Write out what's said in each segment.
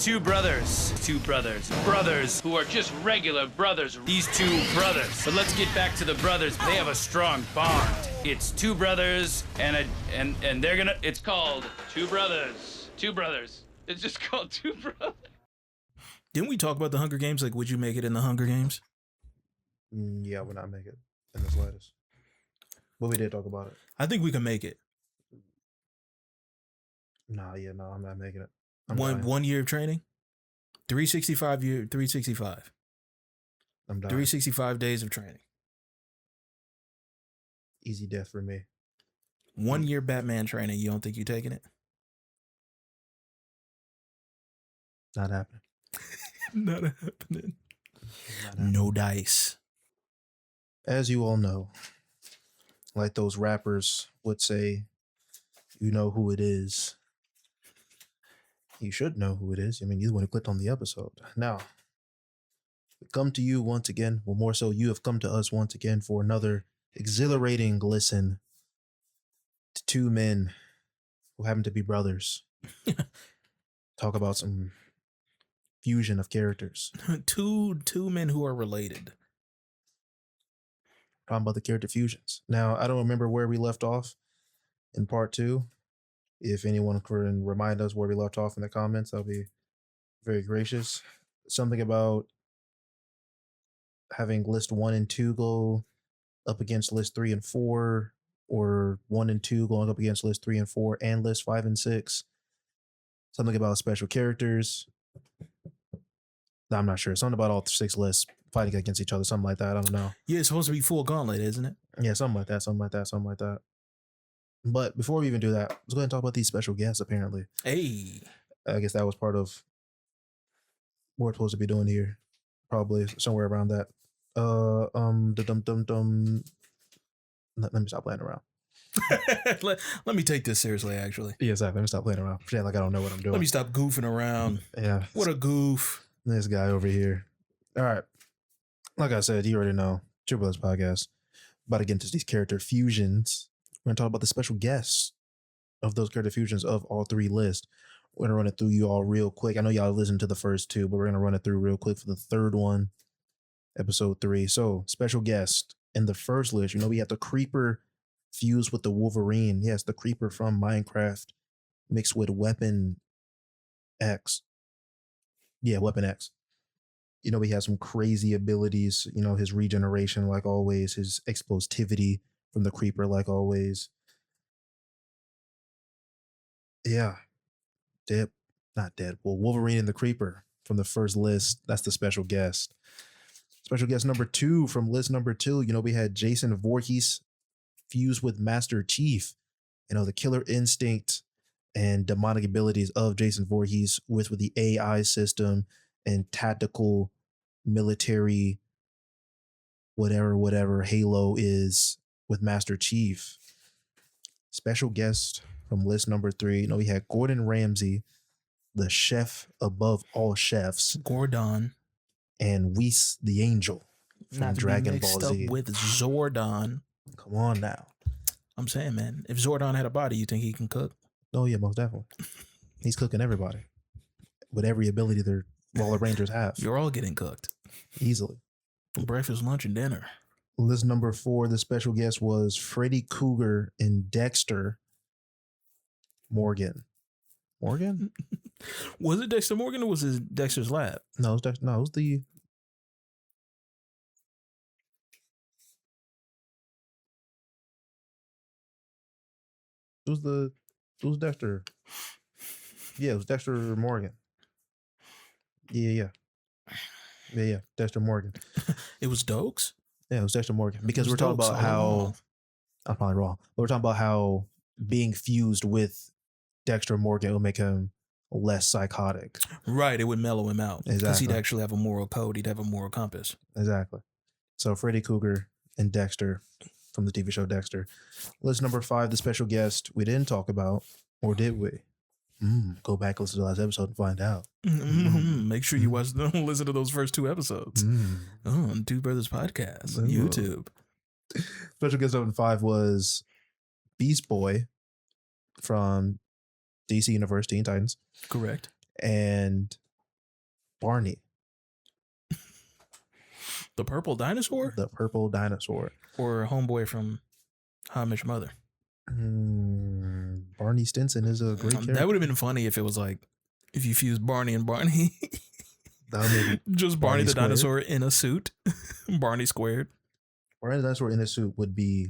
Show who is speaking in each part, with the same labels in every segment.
Speaker 1: two brothers who are just regular brothers. These two brothers. But let's get back to the brothers. They have a strong bond. It's two brothers and they're gonna. It's called Two Brothers. Two Brothers. It's just called Two Brothers.
Speaker 2: Didn't we talk about the Hunger Games? Like, would you make it in the Hunger Games?
Speaker 3: Yeah, I would not make it in the slightest. But we did talk about it.
Speaker 2: I think we can make it.
Speaker 3: No, I'm not making it.
Speaker 2: One year of training? 365.
Speaker 3: 365
Speaker 2: days of training.
Speaker 3: Easy death for me.
Speaker 2: 1 year Batman training. You don't think you taking it?
Speaker 3: Not happening.
Speaker 2: Not happening. No dice.
Speaker 3: As you all know, like those rappers would say, you know who it is. You should know who it is. I mean, you're the one who clicked on the episode. Now, we come to you once again. Well, more so, you have come to us once again for another exhilarating listen to two men who happen to be brothers. Talk about some fusion of characters.
Speaker 2: Two men who are related.
Speaker 3: Talking about the character fusions. Now, I don't remember where we left off in part 2. If anyone can remind us where we left off in the comments, I'll be very gracious. Something about having list 1 and 2 go up against list 3 and 4, or 1 and 2 going up against list 3 and 4 and list 5 and 6. Something about special characters. I'm not sure. Something about all 6 lists fighting against each other. Something like that. I don't know.
Speaker 2: Yeah, it's supposed to be full gauntlet, isn't it?
Speaker 3: Yeah, something like that. But before we even do that, let's go ahead and talk about these special guests, apparently.
Speaker 2: Hey.
Speaker 3: I guess that was part of what we're supposed to be doing here. Probably somewhere around that. Let me stop playing around.
Speaker 2: let me take this seriously, actually.
Speaker 3: Yeah, exactly. Let me stop playing around. Pretend like I don't know what I'm doing.
Speaker 2: Let me stop goofing around.
Speaker 3: Yeah.
Speaker 2: What a goof.
Speaker 3: This guy over here. All right. Like I said, you already know. Two Brothers Podcast. About to get into these character fusions. We're going to talk about the special guests of those character fusions of all 3 lists. We're going to run it through you all real quick. I know y'all listened to the first 2, but we're going to run it through real quick for the third one, episode 3. So, special guest in the first list, we have the Creeper fused with the Wolverine. Yes, the Creeper from Minecraft mixed with Weapon X. Yeah, Weapon X. He has some crazy abilities. His regeneration, like always. His explosivity from the Creeper, like always. Yeah. Not Deadpool. Wolverine and the Creeper from the first list. That's the special guest. Special guest number 2 from list number 2. We had Jason Voorhees fused with Master Chief. The killer instinct and demonic abilities of Jason Voorhees with the AI system and tactical military whatever Halo is with Master Chief. Special guest from list number 3. We had Gordon Ramsay, the chef above all chefs.
Speaker 2: Gordon.
Speaker 3: And Whis the Angel from
Speaker 2: Not to
Speaker 3: Dragon
Speaker 2: be
Speaker 3: Ball
Speaker 2: mixed
Speaker 3: Z.
Speaker 2: up with Zordon.
Speaker 3: Come on now.
Speaker 2: I'm saying, man, if Zordon had a body, you think he can cook?
Speaker 3: Oh yeah, most definitely. He's cooking everybody with every ability all the Rangers have.
Speaker 2: You're all getting cooked.
Speaker 3: Easily.
Speaker 2: Breakfast, lunch, and dinner.
Speaker 3: List number 4, the special guest was Freddy Krueger and Dexter Morgan. Morgan?
Speaker 2: Was it Dexter Morgan or was it Dexter's Lab?
Speaker 3: No, it was the... It was Dexter. Yeah, it was Dexter Morgan. Yeah. Dexter Morgan.
Speaker 2: It was Dokes?
Speaker 3: Yeah, it was Dexter Morgan. Because we're talking about how... I'm probably wrong. But we're talking about how being fused with Dexter Morgan will make him less psychotic.
Speaker 2: Right, it would mellow him out. Because
Speaker 3: Exactly.
Speaker 2: he'd actually have a moral code. He'd have a moral compass.
Speaker 3: Exactly. So Freddy Krueger and Dexter from the TV show Dexter. List number 5, the special guest we didn't talk about, or did we? Go back and listen to the last episode and find out.
Speaker 2: Make sure you listen to those first 2 episodes. On Two Brothers Podcast, YouTube.
Speaker 3: Special guest number 5 was Beast Boy from DC Universe Teen Titans.
Speaker 2: Correct.
Speaker 3: And Barney,
Speaker 2: The purple dinosaur
Speaker 3: the purple dinosaur.
Speaker 2: or homeboy from How I Met Your Mother?
Speaker 3: Barney Stinson is a great character.
Speaker 2: That would have been funny if it was like if you fused Barney and Barney.
Speaker 3: That would make
Speaker 2: Just
Speaker 3: Barney
Speaker 2: Barney the
Speaker 3: squared.
Speaker 2: dinosaur in a suit. Barney squared.
Speaker 3: Barney the dinosaur in a suit would be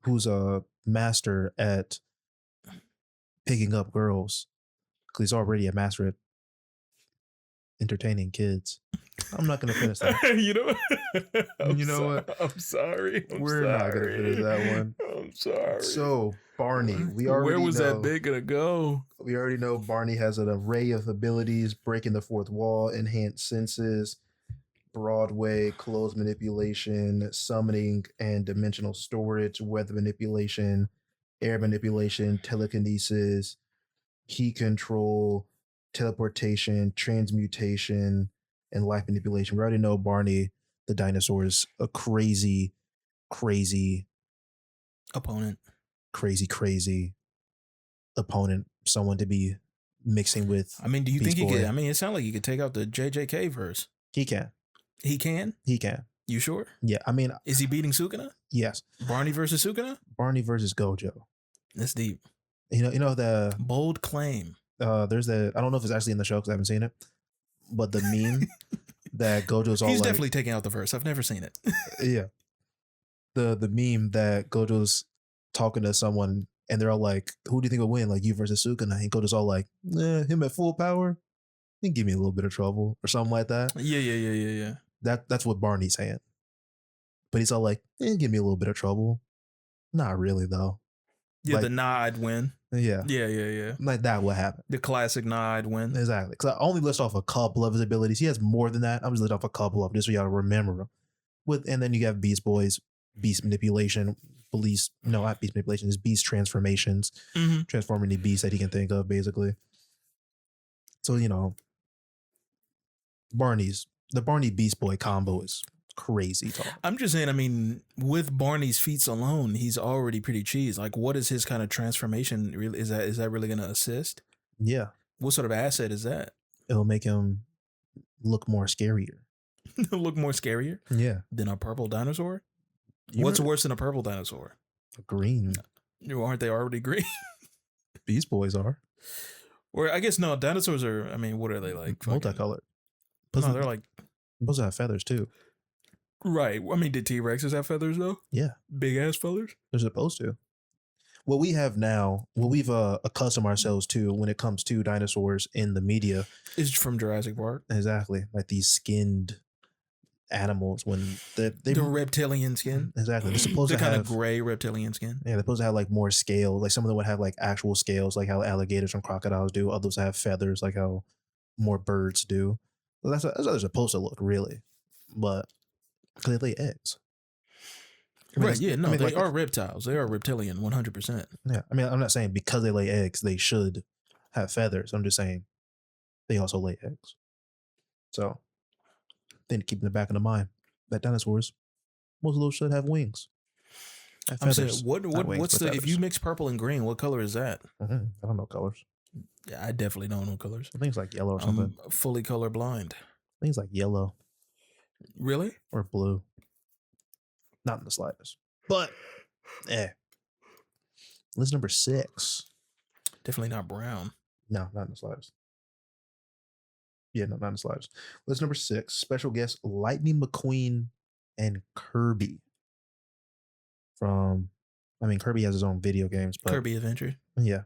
Speaker 3: who's a master at picking up girls because he's already a master at entertaining kids. I'm not gonna finish that.
Speaker 2: You know,
Speaker 3: You know what?
Speaker 2: I'm sorry.
Speaker 3: We're not gonna finish that one.
Speaker 2: I'm sorry.
Speaker 3: So Barney, we already
Speaker 2: where was
Speaker 3: know,
Speaker 2: that bit gonna go?
Speaker 3: We already know Barney has an array of abilities: breaking the fourth wall, enhanced senses, Broadway, clothes manipulation, summoning and dimensional storage, weather manipulation, air manipulation, telekinesis, heat control, teleportation, transmutation, and life manipulation. We already know Barney the dinosaur is a crazy, crazy,
Speaker 2: Opponent.
Speaker 3: crazy opponent. Someone to be mixing with.
Speaker 2: I mean, do you
Speaker 3: Beast
Speaker 2: think he could?
Speaker 3: Boy.
Speaker 2: I mean, it sounds like he could take out the JJK verse.
Speaker 3: He can.
Speaker 2: He can?
Speaker 3: He can.
Speaker 2: You sure?
Speaker 3: Yeah. I mean,
Speaker 2: Is he beating Sukuna?
Speaker 3: yes.
Speaker 2: Barney versus Sukuna?
Speaker 3: Barney versus Gojo.
Speaker 2: That's deep.
Speaker 3: You know the
Speaker 2: Bold claim.
Speaker 3: there's the I don't know if it's actually in the show because I haven't seen it, but the meme that Gojo's all
Speaker 2: He's
Speaker 3: like,
Speaker 2: definitely taking out the verse. I've never seen it.
Speaker 3: yeah. The meme that Gojo's talking to someone and they're all like, "Who do you think will win? Like you versus Sukuna?" And Gojo's all like, "Him at full power, he can give me a little bit of trouble or something like that."
Speaker 2: Yeah.
Speaker 3: That's what Barney's saying, but he's all like, "Give me a little bit of trouble." Not really though.
Speaker 2: Yeah,
Speaker 3: Like-
Speaker 2: the nah, I'd win.
Speaker 3: Yeah,
Speaker 2: Yeah.
Speaker 3: like that would happen.
Speaker 2: The classic nah, I'd win.
Speaker 3: Exactly. Because I only list off a couple of his abilities. He has more than that. I'm just listing off a couple of them just so y'all remember them. And then you have Beast Boys, Beast Manipulation, not Beast Manipulation, it's Beast Transformations,
Speaker 2: Mhm.
Speaker 3: transforming the beast that he can think of, basically. So, the Barney Beast Boy combo is crazy talk.
Speaker 2: I'm just saying, I mean, with Barney's feats alone, he's already pretty cheese. Like, what is his kind of transformation? Really, is that really going to assist?
Speaker 3: Yeah.
Speaker 2: What sort of asset is that?
Speaker 3: It'll make him look more scarier.
Speaker 2: Look more scarier
Speaker 3: Yeah.
Speaker 2: than a purple dinosaur?
Speaker 3: You
Speaker 2: What's
Speaker 3: were-
Speaker 2: worse than a purple dinosaur?
Speaker 3: green
Speaker 2: Aren't they already green?
Speaker 3: Beast Boys are
Speaker 2: Or I guess no, dinosaurs are. I mean, what are they like? Fucking-
Speaker 3: multicolored.
Speaker 2: No, they're like
Speaker 3: Supposed to have feathers too.
Speaker 2: right. I mean, did T-Rexes have feathers though?
Speaker 3: Yeah.
Speaker 2: Big ass feathers.
Speaker 3: They're supposed to. What we have now, what we've accustomed ourselves to when it comes to dinosaurs in the media,
Speaker 2: Is from Jurassic Park.
Speaker 3: exactly like these skinned animals when they
Speaker 2: The reptilian skin.
Speaker 3: exactly they're supposed
Speaker 2: The
Speaker 3: to
Speaker 2: kind
Speaker 3: have
Speaker 2: of gray reptilian skin.
Speaker 3: yeah they're supposed to have like more scale. Like some of them would have like actual scales, like how alligators and crocodiles do. Others have feathers, like how more birds do. So that's how they're supposed to look, really. But 'cause they lay eggs. I mean,
Speaker 2: Right.
Speaker 3: that's-
Speaker 2: Yeah. No,
Speaker 3: I mean,
Speaker 2: they
Speaker 3: like,
Speaker 2: are reptiles. They are reptilian, 100%.
Speaker 3: Yeah, I mean, I'm not saying because they lay eggs they should have feathers. I'm just saying they also lay eggs. So, then keep in the back of the mind that dinosaurs, most of those should have wings. Have
Speaker 2: I'm saying,
Speaker 3: feathers.
Speaker 2: what
Speaker 3: Not wings,
Speaker 2: what's
Speaker 3: but
Speaker 2: the if you
Speaker 3: feathers.
Speaker 2: mix purple and green, what color is that?
Speaker 3: I don't know colors.
Speaker 2: Yeah, I definitely don't know colors.
Speaker 3: I think it's like yellow or something.
Speaker 2: I'm fully colorblind.
Speaker 3: I think it's like yellow
Speaker 2: Really?
Speaker 3: or blue. Not in the slightest. But, list number 6.
Speaker 2: Definitely not brown.
Speaker 3: No, not in the slightest. Yeah, no, not in the slightest. List number 6. Special guest Lightning McQueen and Kirby. Kirby has his own video games, but
Speaker 2: Kirby Adventure.
Speaker 3: yeah,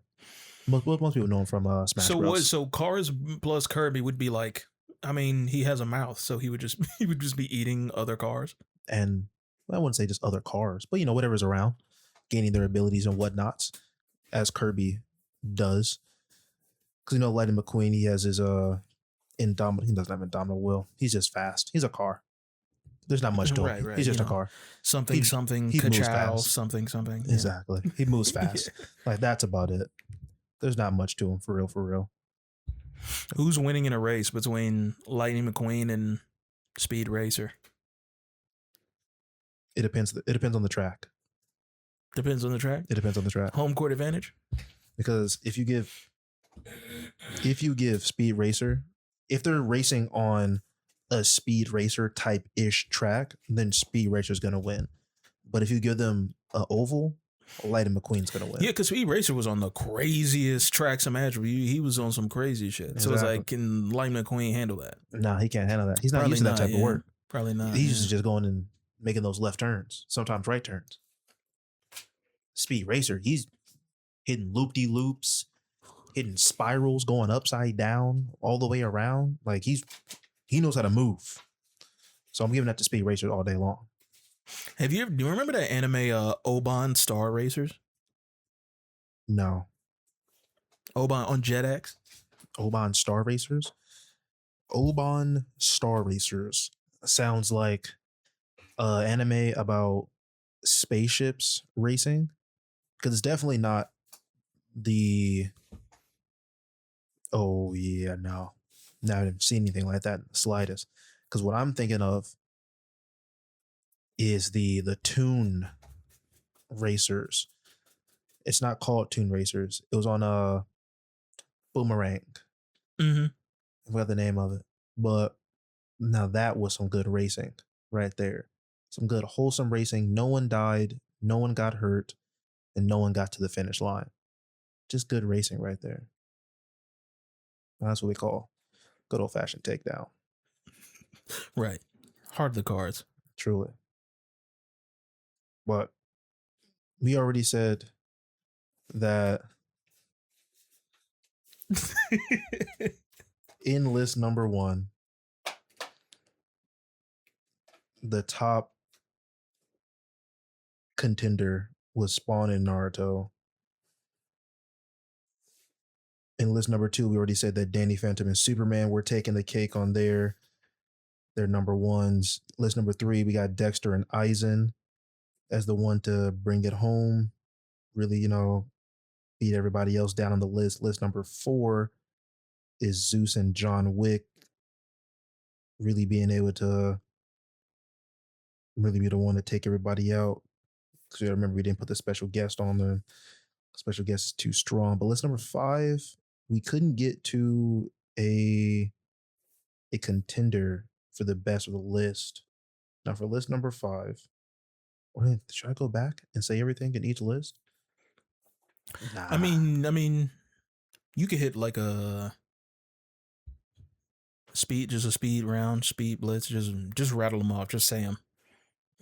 Speaker 3: most people know him from Smash
Speaker 2: So
Speaker 3: Bros.
Speaker 2: so Cars plus Kirby would be like. I mean, he has a mouth, so he would just be eating other cars.
Speaker 3: And I wouldn't say just other cars, but whatever's around, gaining their abilities and whatnots, as Kirby does. Because Lightning McQueen, he has his indomitable. He doesn't have indomitable will. He's just fast. He's a car. There's not much to him.
Speaker 2: Right,
Speaker 3: He's just
Speaker 2: you
Speaker 3: a
Speaker 2: know.
Speaker 3: car.
Speaker 2: Something,
Speaker 3: He-
Speaker 2: something,
Speaker 3: he moves
Speaker 2: ka-chow,
Speaker 3: fast.
Speaker 2: something. Yeah.
Speaker 3: Exactly. He moves fast. Like that's about it. There's not much to him for real.
Speaker 2: Who's winning in a race between Lightning McQueen and Speed Racer?
Speaker 3: It depends. It depends on the track.
Speaker 2: Depends on the track.
Speaker 3: It depends on the track.
Speaker 2: Home court advantage.
Speaker 3: Because if you give Speed Racer if they're racing on a speed racer type ish track, then Speed Racer's gonna win. But if you give them an oval, Lightning McQueen's gonna win.
Speaker 2: Yeah, because Speed Racer was on the craziest tracks imaginable. He was on some crazy shit. So it's
Speaker 3: Exactly.
Speaker 2: like, can Lightning McQueen handle that?
Speaker 3: Nah, he can't handle that. He's not
Speaker 2: Probably
Speaker 3: used to that type
Speaker 2: yeah.
Speaker 3: of work.
Speaker 2: Probably not.
Speaker 3: He's used to just going and making those left turns, sometimes right turns. Speed Racer, he's hitting loop-de-loops, hitting spirals, going upside down, all the way around. Like he knows how to move. So I'm giving that to Speed Racer all day long.
Speaker 2: Do you remember that anime Oban Star Racers?
Speaker 3: No.
Speaker 2: Oban on JetX?
Speaker 3: Oban Star Racers? Oban Star Racers sounds like anime about spaceships racing, because it's definitely not the no, I haven't seen anything like that in the slightest, because what I'm thinking of is the Toon Racers. It's not called Toon Racers. It was on a Boomerang.
Speaker 2: Mm-hmm.
Speaker 3: I forgot the name of it, but now that was some good racing right there. Some good wholesome racing. No one died, no one got hurt, and no one got to the finish line. Just good racing right there. That's what we call good old fashioned takedown.
Speaker 2: Right. Heart of the cards.
Speaker 3: Truly. But we already said that in list number 1, the top contender was Spawn and Naruto. In list number 2, we already said that Danny Phantom and Superman were taking the cake on their number 1s. List number 3, we got Dexter and Aizen as the one to bring it home. Really, beat everybody else down on the list. List number 4 is Zeus and John Wick really being able to really be the one to take everybody out. Because you remember we didn't put the special guest on there. Special guest is too strong. But list number 5, we couldn't get to a contender for the best of the list. Now for list number 5, should I go back and say everything in each list? Nah.
Speaker 2: I mean, you could hit like a speed round, speed blitz. Just rattle them off. Just say them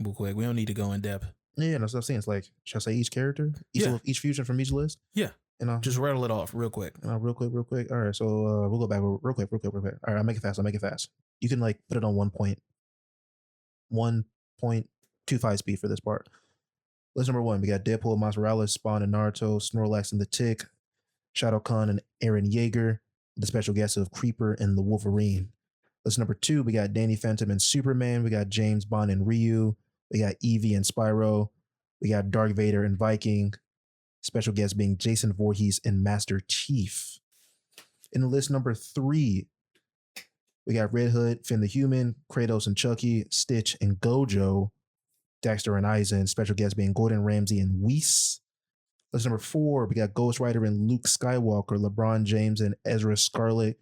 Speaker 2: real quick. We don't need to go in depth.
Speaker 3: Yeah, that's what I'm saying. It's like, should I say each character? Each fusion from each list?
Speaker 2: Yeah.
Speaker 3: And
Speaker 2: just rattle it off real quick.
Speaker 3: Real quick. All right, so we'll go back real quick. All right, I'll make it fast. You can like put it on 1.25 speed for this part. List number 1, we got Deadpool, Miles Morales, Spawn and Naruto, Snorlax and the Tick, Shadow Khan and Eren Yeager, the special guest of Creeper and the Wolverine. List number 2, we got Danny Phantom and Superman. We got James Bond and Ryu. We got Eevee and Spyro. We got Darth Vader and Viking. Special guest being Jason Voorhees and Master Chief. In the list number 3, we got Red Hood, Finn the Human, Kratos and Chucky, Stitch and Gojo, Dexter and Aizen. Special guest being Gordon Ramsay and Whis. List number 4, we got Ghost Rider and Luke Skywalker, LeBron James and Ezra Scarlet,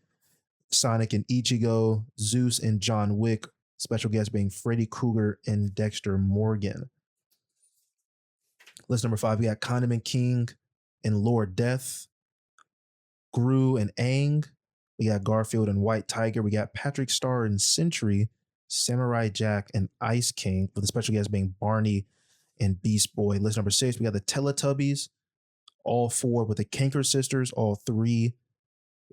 Speaker 3: Sonic and Ichigo, Zeus and John Wick. Special guest being Freddy Krueger and Dexter Morgan. List number 5, we got Condiment King and Lord Death, Gru and Aang. We got Garfield and White Tiger. We got Patrick Star and Sentry, Samurai Jack and Ice King, with the special guest being Barney and Beast Boy. List number 6, we got the Teletubbies, all 4 with the Kanker sisters, all 3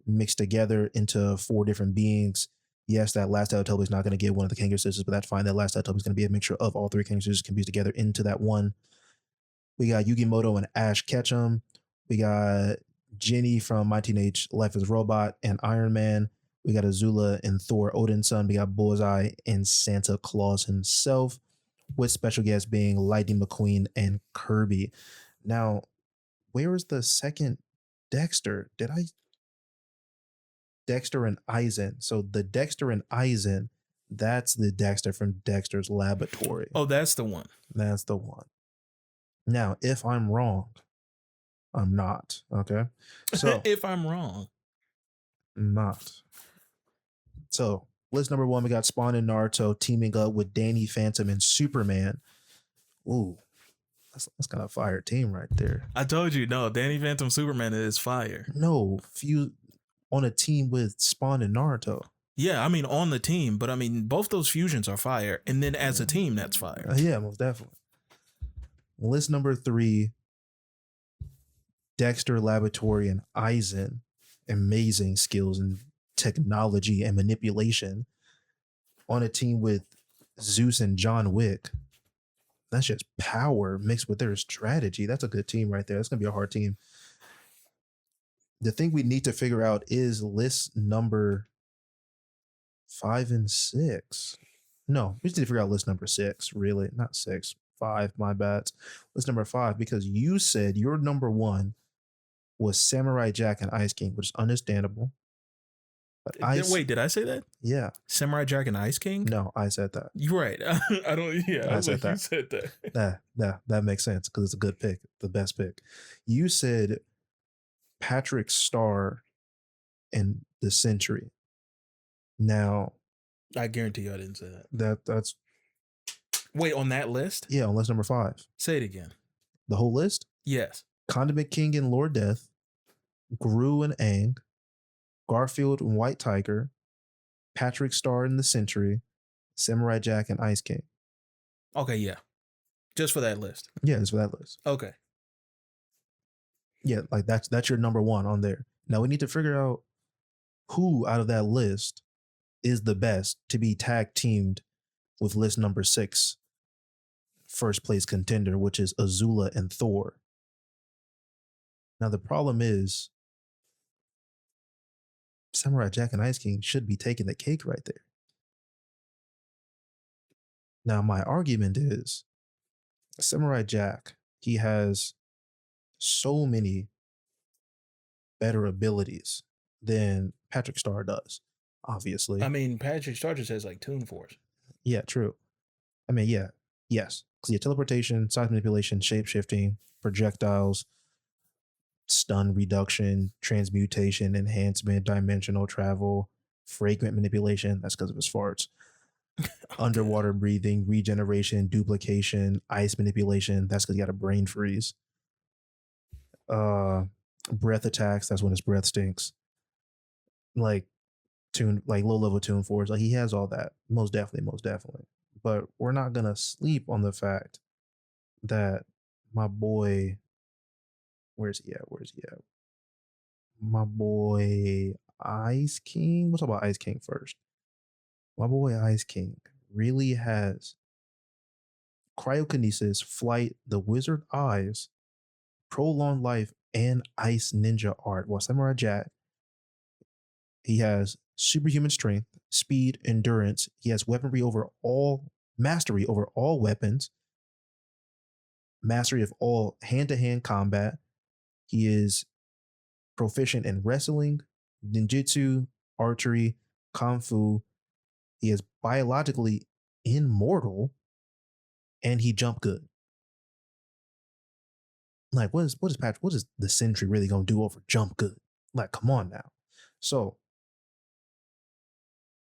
Speaker 3: mixed together into 4 different beings. Yes, that last Teletubby is not going to get one of the Kanker sisters, but that's fine. That last Teletubby is going to be a mixture of all 3 Kanker sisters confused together into that one. We got Yugimoto and Ash Ketchum. We got Jenny from My Teenage Life as a Robot and Iron Man. We got Azula and Thor Odin's son. We got Bullseye and Santa Claus himself, with special guests being Lightning McQueen and Kirby. Now, where is the second Dexter? Dexter and Aizen. So the Dexter and Aizen, that's the Dexter from Dexter's Laboratory.
Speaker 2: Oh, that's the one.
Speaker 3: That's the one. Now, if I'm wrong, I'm not. Okay. So
Speaker 2: if I'm wrong,
Speaker 3: I'm not. So list number 1, we got Spawn and Naruto teaming up with Danny Phantom and Superman. Ooh, that's kind of a fire team right there.
Speaker 2: I told you, no, Danny Phantom Superman is fire.
Speaker 3: No, few on a team with Spawn and Naruto.
Speaker 2: Yeah, I mean on the team, but I mean both those fusions are fire, and then as a team, that's fire.
Speaker 3: Yeah, most definitely. List number 3, Dexter Laboratory and Aizen. Amazing skills in technology and manipulation on a team with Zeus and John Wick. That's just power mixed with their strategy. That's a good team right there. That's going to be a hard team. The thing we need to figure out is list number 5 and 6. No, we just need to figure out list number 6, really. Not 6, 5, my bad. List number 5, because you said your number 1 was Samurai Jack and Ice King, which is understandable. But
Speaker 2: Wait, did I say that?
Speaker 3: Yeah.
Speaker 2: Samurai Jack and Ice King?
Speaker 3: No, I said that.
Speaker 2: You're right. I don't. Yeah,
Speaker 3: I said that.
Speaker 2: You said that.
Speaker 3: That makes sense because it's a good pick, the best pick. You said Patrick Star and the Century. Now,
Speaker 2: I guarantee you, I didn't say that.
Speaker 3: That's
Speaker 2: Wait, on that list?
Speaker 3: yeah, on list number 5.
Speaker 2: Say it again.
Speaker 3: The whole list:
Speaker 2: Yes.
Speaker 3: Condiment King and Lord Death, Gru and Aang, Garfield and White Tiger, Patrick Star and the Century, Samurai Jack and Ice King.
Speaker 2: Okay, yeah. Just for that list.
Speaker 3: Yeah, that's for that list.
Speaker 2: Okay.
Speaker 3: Yeah, like that's your number 1 on there. Now we need to figure out who out of that list is the best to be tag teamed with list number 6, first place contender, which is Azula and Thor. Now the problem is Samurai Jack and Ice King should be taking the cake right there. Now my argument is Samurai Jack, he has so many better abilities than Patrick Star does, obviously.
Speaker 2: I mean, Patrick Star just has like Toon Force.
Speaker 3: Yeah, true. I mean, yeah, yes. Because yeah, teleportation, size manipulation, shape shifting, projectiles, stun reduction, transmutation, enhancement, dimensional travel, fragrant manipulation. That's because of his farts. Okay. Underwater breathing, regeneration, duplication, ice manipulation. That's because he got a brain freeze. Breath attacks. That's when his breath stinks. Like low level Toon Force. Like he has all that. Most definitely. But we're not gonna sleep on the fact that my boy, where's he at? My boy Ice King. We'll talk about Ice King first. My boy Ice King really has cryokinesis, flight, the wizard eyes, prolonged life, and ice ninja art. While Samurai Jack, he has superhuman strength, speed, endurance. He has mastery over all weapons, mastery of all hand-to-hand combat. He is proficient in wrestling, ninjutsu, archery, kung fu. He is biologically immortal, and he jump good. Like, what is the Sentry really gonna do over jump good? Like, come on now. So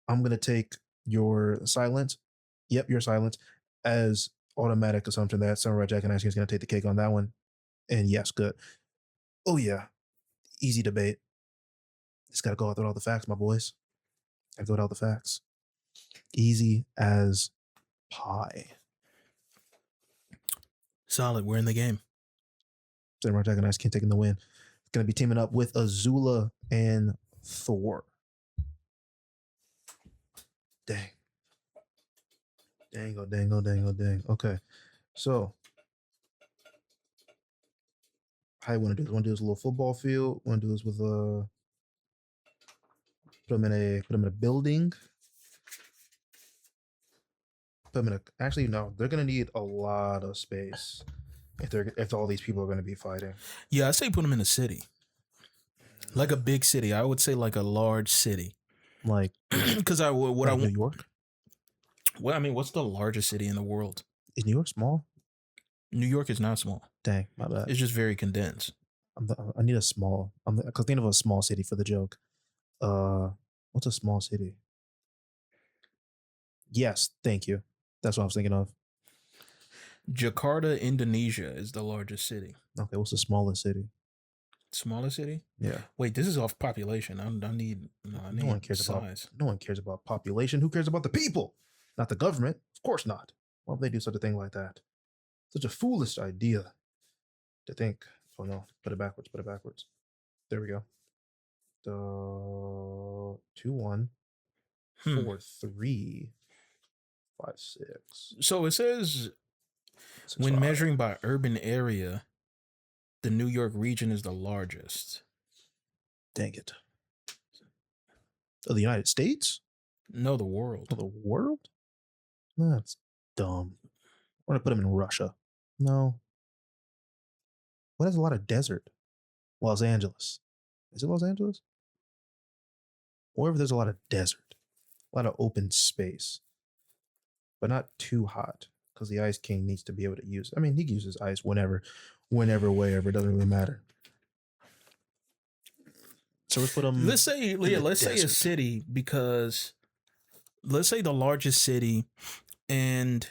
Speaker 3: I'm gonna take your silence. Yep, your silence as automatic assumption that Samurai Jack and Ice King is gonna take the cake on that one. And yes, good. Oh yeah, easy debate. Just gotta go out with all the facts, my boys. Gotta go with all the facts. Easy as pie.
Speaker 2: Solid. We're in the game.
Speaker 3: Samurai Jack and Ice King taking the win. Going to be teaming up with Azula and Thor. Dang. Dang. Okay. So, how you want to do this? Want to do this a little football field? Want to do this with put them in a building? Actually, no, they're going to need a lot of space if all these people are going to be fighting.
Speaker 2: Yeah, I say put them in a city. Like a big city. I would say like a large city.
Speaker 3: Like,
Speaker 2: because New
Speaker 3: York?
Speaker 2: Well, I mean, what's the largest city in the world?
Speaker 3: Is New York small?
Speaker 2: New York is not small.
Speaker 3: Dang, my bad.
Speaker 2: It's just very condensed.
Speaker 3: I need a small. I'm thinking of a small city for the joke. What's a small city? Yes, thank you. That's what I was thinking of.
Speaker 2: Jakarta, Indonesia is the largest city.
Speaker 3: Okay, what's the smallest city?
Speaker 2: Smallest city?
Speaker 3: Yeah.
Speaker 2: Wait, this is off population. I need
Speaker 3: No one cares
Speaker 2: size.
Speaker 3: about no one cares about population. Who cares about the people? Not the government. Of course not. Why would they do such a thing like that? Such a foolish idea to think. Oh no, put it backwards, put it backwards. There we go. The 2 1
Speaker 2: Hmm.
Speaker 3: 4 3 5 6.
Speaker 2: So it says
Speaker 3: 6
Speaker 2: when
Speaker 3: 5.
Speaker 2: measuring by urban area, the New York region is the largest.
Speaker 3: Dang it. Of the United States?
Speaker 2: No, the world.
Speaker 3: Of the world? That's dumb. We're gonna put them in Russia. No. What has a lot of desert? Los Angeles. Is it Los Angeles? Wherever there's a lot of desert, a lot of open space, but not too hot, because the Ice King needs to be able to use. I mean, he uses ice whenever, wherever. It doesn't really matter. So let's put him.
Speaker 2: Let's say,
Speaker 3: the
Speaker 2: let's say a
Speaker 3: desert.
Speaker 2: city, because let's say the largest city, and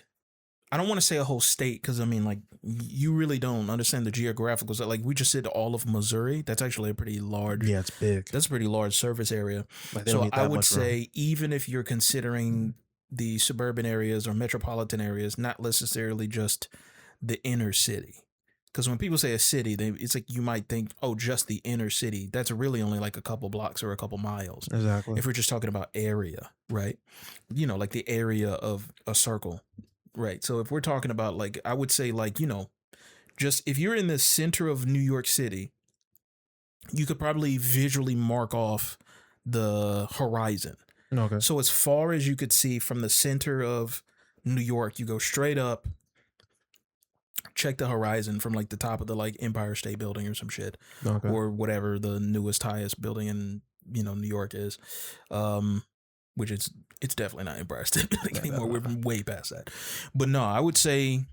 Speaker 2: I don't want to say a whole state, because I mean, like, you really don't understand the geographical. So, like, we just said all of Missouri. That's actually a pretty large.
Speaker 3: Yeah, it's big.
Speaker 2: That's a pretty large surface area.
Speaker 3: Like, they don't
Speaker 2: So
Speaker 3: need
Speaker 2: I
Speaker 3: that
Speaker 2: would
Speaker 3: much room.
Speaker 2: say, even if you're considering the suburban areas or metropolitan areas, not necessarily just the inner city. Because when people say a city, it's like you might think, oh, just the inner city. That's really only like a couple blocks or a couple miles.
Speaker 3: Exactly.
Speaker 2: If we're just talking about area, right? You know, like the area of a circle, right? So if we're talking about, like, I would say, like, you know, just if you're in the center of New York City, you could probably visually mark off the horizon.
Speaker 3: Okay.
Speaker 2: So as far as you could see from the center of New York, you go straight up, check the horizon from like the top of the like Empire State Building or some shit,
Speaker 3: Okay.
Speaker 2: or whatever the newest, highest building in, you know, New York is. Which it's definitely not Empire State Building anymore. We're way past that. But no, I would say,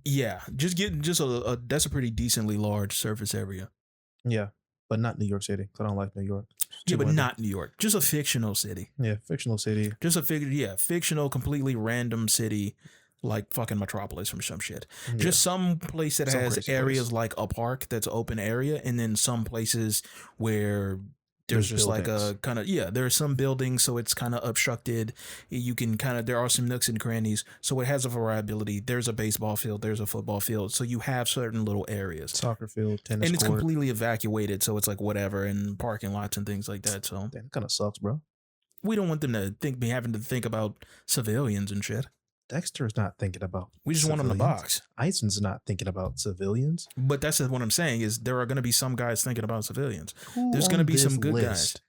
Speaker 2: yeah, just a that's a pretty decently large surface area.
Speaker 3: Yeah, but not New York City, 'cause I don't like New York.
Speaker 2: Yeah, but
Speaker 3: windy.
Speaker 2: not New York. Just a fictional city.
Speaker 3: Yeah, fictional city.
Speaker 2: Just a fictional, completely random city, like fucking Metropolis from some shit.
Speaker 3: Yeah.
Speaker 2: Just some place that
Speaker 3: Some
Speaker 2: has
Speaker 3: crazy
Speaker 2: areas
Speaker 3: place.
Speaker 2: like a park that's open area, and then some places where there's just like a
Speaker 3: buildings.
Speaker 2: kind of, there are some buildings, so it's kind of obstructed. You can kind of, there are some nooks and crannies, so it has a variability. There's a baseball field, there's a football field, so you have certain little areas.
Speaker 3: Soccer field, tennis
Speaker 2: And it's
Speaker 3: court.
Speaker 2: completely evacuated, so it's like whatever, and parking lots and things like that. So
Speaker 3: Damn, that kind of sucks, bro.
Speaker 2: we don't want them to be having to think about civilians and shit.
Speaker 3: Dexter is not thinking about.
Speaker 2: We just want them to
Speaker 3: civilians.
Speaker 2: box.
Speaker 3: Eisen's not thinking about civilians.
Speaker 2: But that's what I'm saying, is there are going to be some guys thinking about civilians.
Speaker 3: Who
Speaker 2: There's
Speaker 3: on
Speaker 2: going to be
Speaker 3: this
Speaker 2: some good
Speaker 3: list?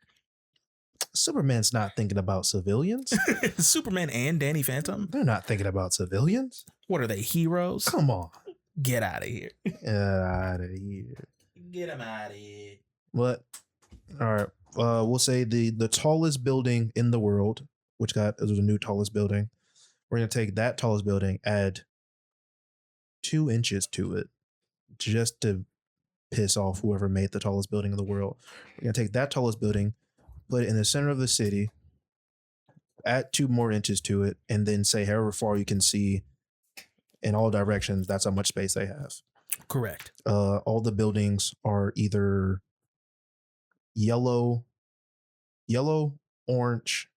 Speaker 3: Superman's not thinking about civilians.
Speaker 2: guys. Superman and Danny Phantom?
Speaker 3: They're not thinking about civilians.
Speaker 2: What are they, heroes?
Speaker 3: Come on.
Speaker 2: Get out of here.
Speaker 3: Get out of here.
Speaker 2: Get them out of here.
Speaker 3: What? All right. We'll say the tallest building in the world, which there's a new tallest building. We're gonna take that tallest building, add 2 inches to it, just to piss off whoever made the tallest building in the world. We're gonna take that tallest building, put it in the center of the city, add 2 more inches to it, and then say however far you can see in all directions, that's how much space they have.
Speaker 2: Correct.
Speaker 3: All the buildings are either yellow, orange,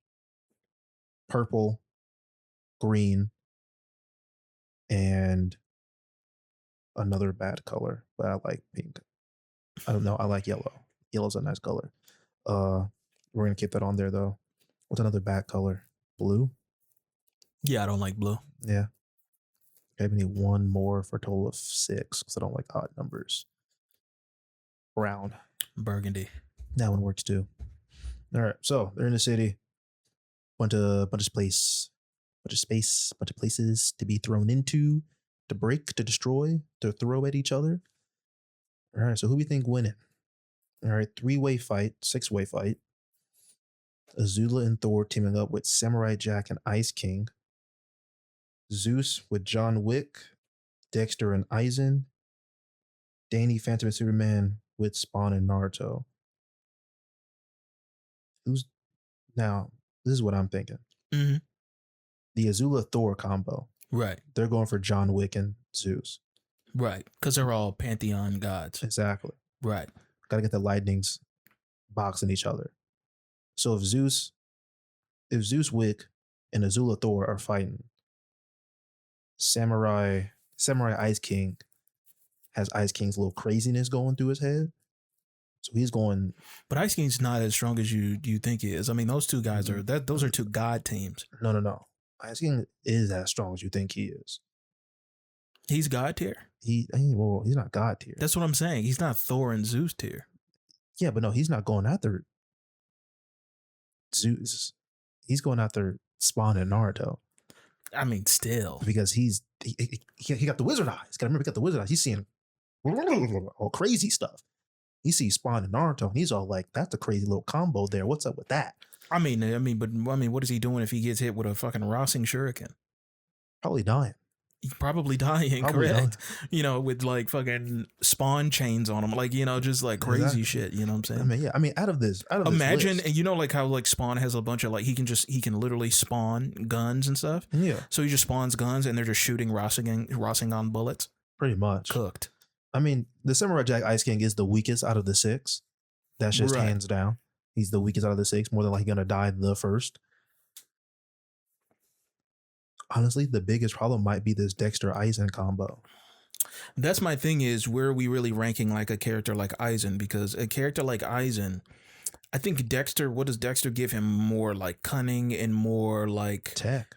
Speaker 3: purple, green, and another bad color, but I like pink. I don't know. I like yellow. Yellow's a nice color. We're gonna keep that on there though. What's another bad color? Blue.
Speaker 2: Yeah, I don't like blue.
Speaker 3: Yeah. Okay, we need 1 more for a total of 6 because I don't like odd numbers. Brown.
Speaker 2: Burgundy.
Speaker 3: That one works too. All right, so they're in the city. Bunch of space, bunch of places to be thrown into, to break, to destroy, to throw at each other. All right, so who we think winning? All right, 3-way fight, 6-way fight. Azula and Thor teaming up with Samurai Jack and Ice King. Zeus with John Wick, Dexter and Eisen. Danny Phantom and Superman with Spawn and Naruto. Now, this is what I'm thinking.
Speaker 2: Mm-hmm.
Speaker 3: the Azula Thor combo.
Speaker 2: Right.
Speaker 3: They're going for John Wick and Zeus.
Speaker 2: Right. Because they're all pantheon gods.
Speaker 3: Exactly.
Speaker 2: Right.
Speaker 3: Got to get the lightnings boxing each other. So if Zeus Wick and Azula Thor are fighting, Samurai Ice King has Ice King's little craziness going through his head. So he's going.
Speaker 2: But Ice King's not as strong as you think he is. I mean, those two guys are those are two god teams.
Speaker 3: No. Ice King is as strong as you think he is.
Speaker 2: He's god tier.
Speaker 3: He's not god tier.
Speaker 2: That's what I'm saying. He's not Thor and Zeus tier.
Speaker 3: Yeah, but no, he's not going after Zeus. He's going after Spawn and Naruto.
Speaker 2: I mean, still.
Speaker 3: Because he got the wizard eyes. Gotta remember, he got the wizard eyes. He's seeing all crazy stuff. He sees Spawn and Naruto, and he's all like, "That's a crazy little combo there. What's up with that?"
Speaker 2: I mean, what is he doing if he gets hit with a fucking Rossing Shuriken?
Speaker 3: Probably dying.
Speaker 2: He's probably dying,
Speaker 3: Probably
Speaker 2: correct? With like fucking Spawn chains on him, like just like crazy
Speaker 3: Exactly.
Speaker 2: shit. You know what I'm saying?
Speaker 3: I mean, out of this
Speaker 2: Imagine,
Speaker 3: list,
Speaker 2: and like how like Spawn has a bunch of like he can literally spawn guns and stuff.
Speaker 3: yeah,
Speaker 2: So he just spawns guns and they're just shooting Rasengan bullets.
Speaker 3: pretty much.
Speaker 2: Cooked.
Speaker 3: I mean, the Samurai Jack Ice King is the weakest out of the 6. That's just
Speaker 2: Right.
Speaker 3: hands down. He's the weakest out of the 6. More than likely gonna die the first. Honestly, the biggest problem might be this Dexter Aizen combo.
Speaker 2: That's my thing is where are we really ranking like a character like Aizen? Because a character like Aizen, I think Dexter, what does Dexter give him? More like cunning and more like
Speaker 3: Tech.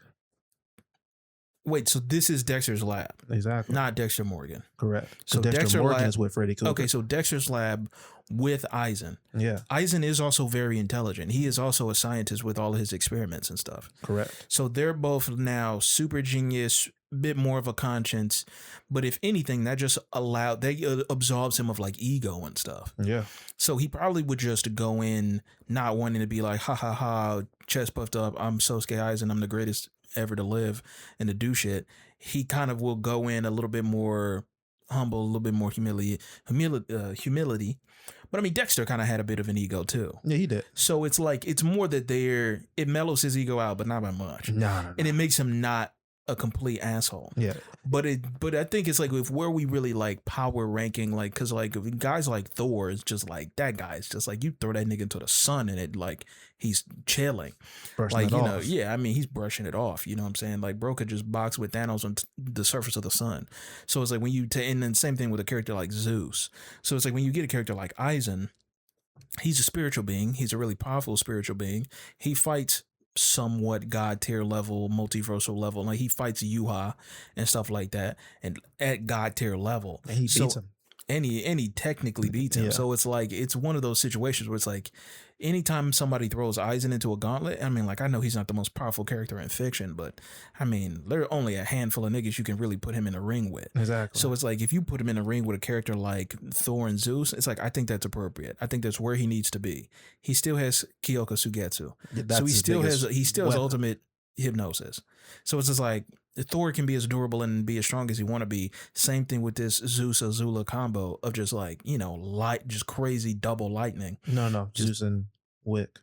Speaker 2: wait, so this is Dexter's lab,
Speaker 3: Exactly.
Speaker 2: not Dexter Morgan.
Speaker 3: Correct.
Speaker 2: So
Speaker 3: So Dexter
Speaker 2: Dexter
Speaker 3: Morgan
Speaker 2: Lab-
Speaker 3: is with Freddy Krueger.
Speaker 2: Okay, so Dexter's lab with Aizen.
Speaker 3: Yeah,
Speaker 2: Aizen is also very intelligent. He is also a scientist with all of his experiments and stuff.
Speaker 3: correct.
Speaker 2: So they're both now super genius, bit more of a conscience. But if anything, that just absolves him of like ego and stuff.
Speaker 3: Yeah.
Speaker 2: So he probably would just go in not wanting to be like, ha ha ha, chest puffed up. I'm Sosuke Aizen. I'm the greatest ever to live and to do shit. He kind of will go in a little bit more humble, a little bit more humility. But I mean, Dexter kind of had a bit of an ego too.
Speaker 3: Yeah, he did.
Speaker 2: So it's like, it's more that it mellows his ego out, but not by much.
Speaker 3: No.
Speaker 2: And it makes him not a complete asshole.
Speaker 3: Yeah.
Speaker 2: But I think it's like if where we really like power ranking, like, cause like guys like Thor is just like, that guy's just like, you throw that nigga into the sun and it like, he's chilling.
Speaker 3: Brushing
Speaker 2: Like,
Speaker 3: it
Speaker 2: you
Speaker 3: off.
Speaker 2: know, yeah, I mean, he's brushing it off. You know what I'm saying? Like, bro could just box with Thanos on the surface of the sun. So it's like when you, and then same thing with a character like Zeus. So it's like when you get a character like Aizen, he's a spiritual being. He's a really powerful spiritual being. He fights somewhat god tier level, multiversal level. Like he fights Yuha and stuff like that, and at god tier level.
Speaker 3: And he beats him.
Speaker 2: And he technically beats him.
Speaker 3: Yeah.
Speaker 2: So it's like, it's one of those situations where it's like, anytime somebody throws Aizen into a gauntlet, I mean, like, I know he's not the most powerful character in fiction, but I mean, there are only a handful of niggas you can really put him in a ring with.
Speaker 3: Exactly.
Speaker 2: So it's like, if you put him in a ring with a character like Thor and Zeus, it's like, I think that's appropriate. I think that's where he needs to be. He still has Kyoka Sugetsu.
Speaker 3: That's
Speaker 2: So he
Speaker 3: his
Speaker 2: still has
Speaker 3: biggest
Speaker 2: ultimate
Speaker 3: weapon.
Speaker 2: hypnosis. So it's just like, Thor can be as durable and be as strong as he want to be. Same thing with this Zeus Azula combo of just like, just crazy double lightning.
Speaker 3: No. Zeus and Wick.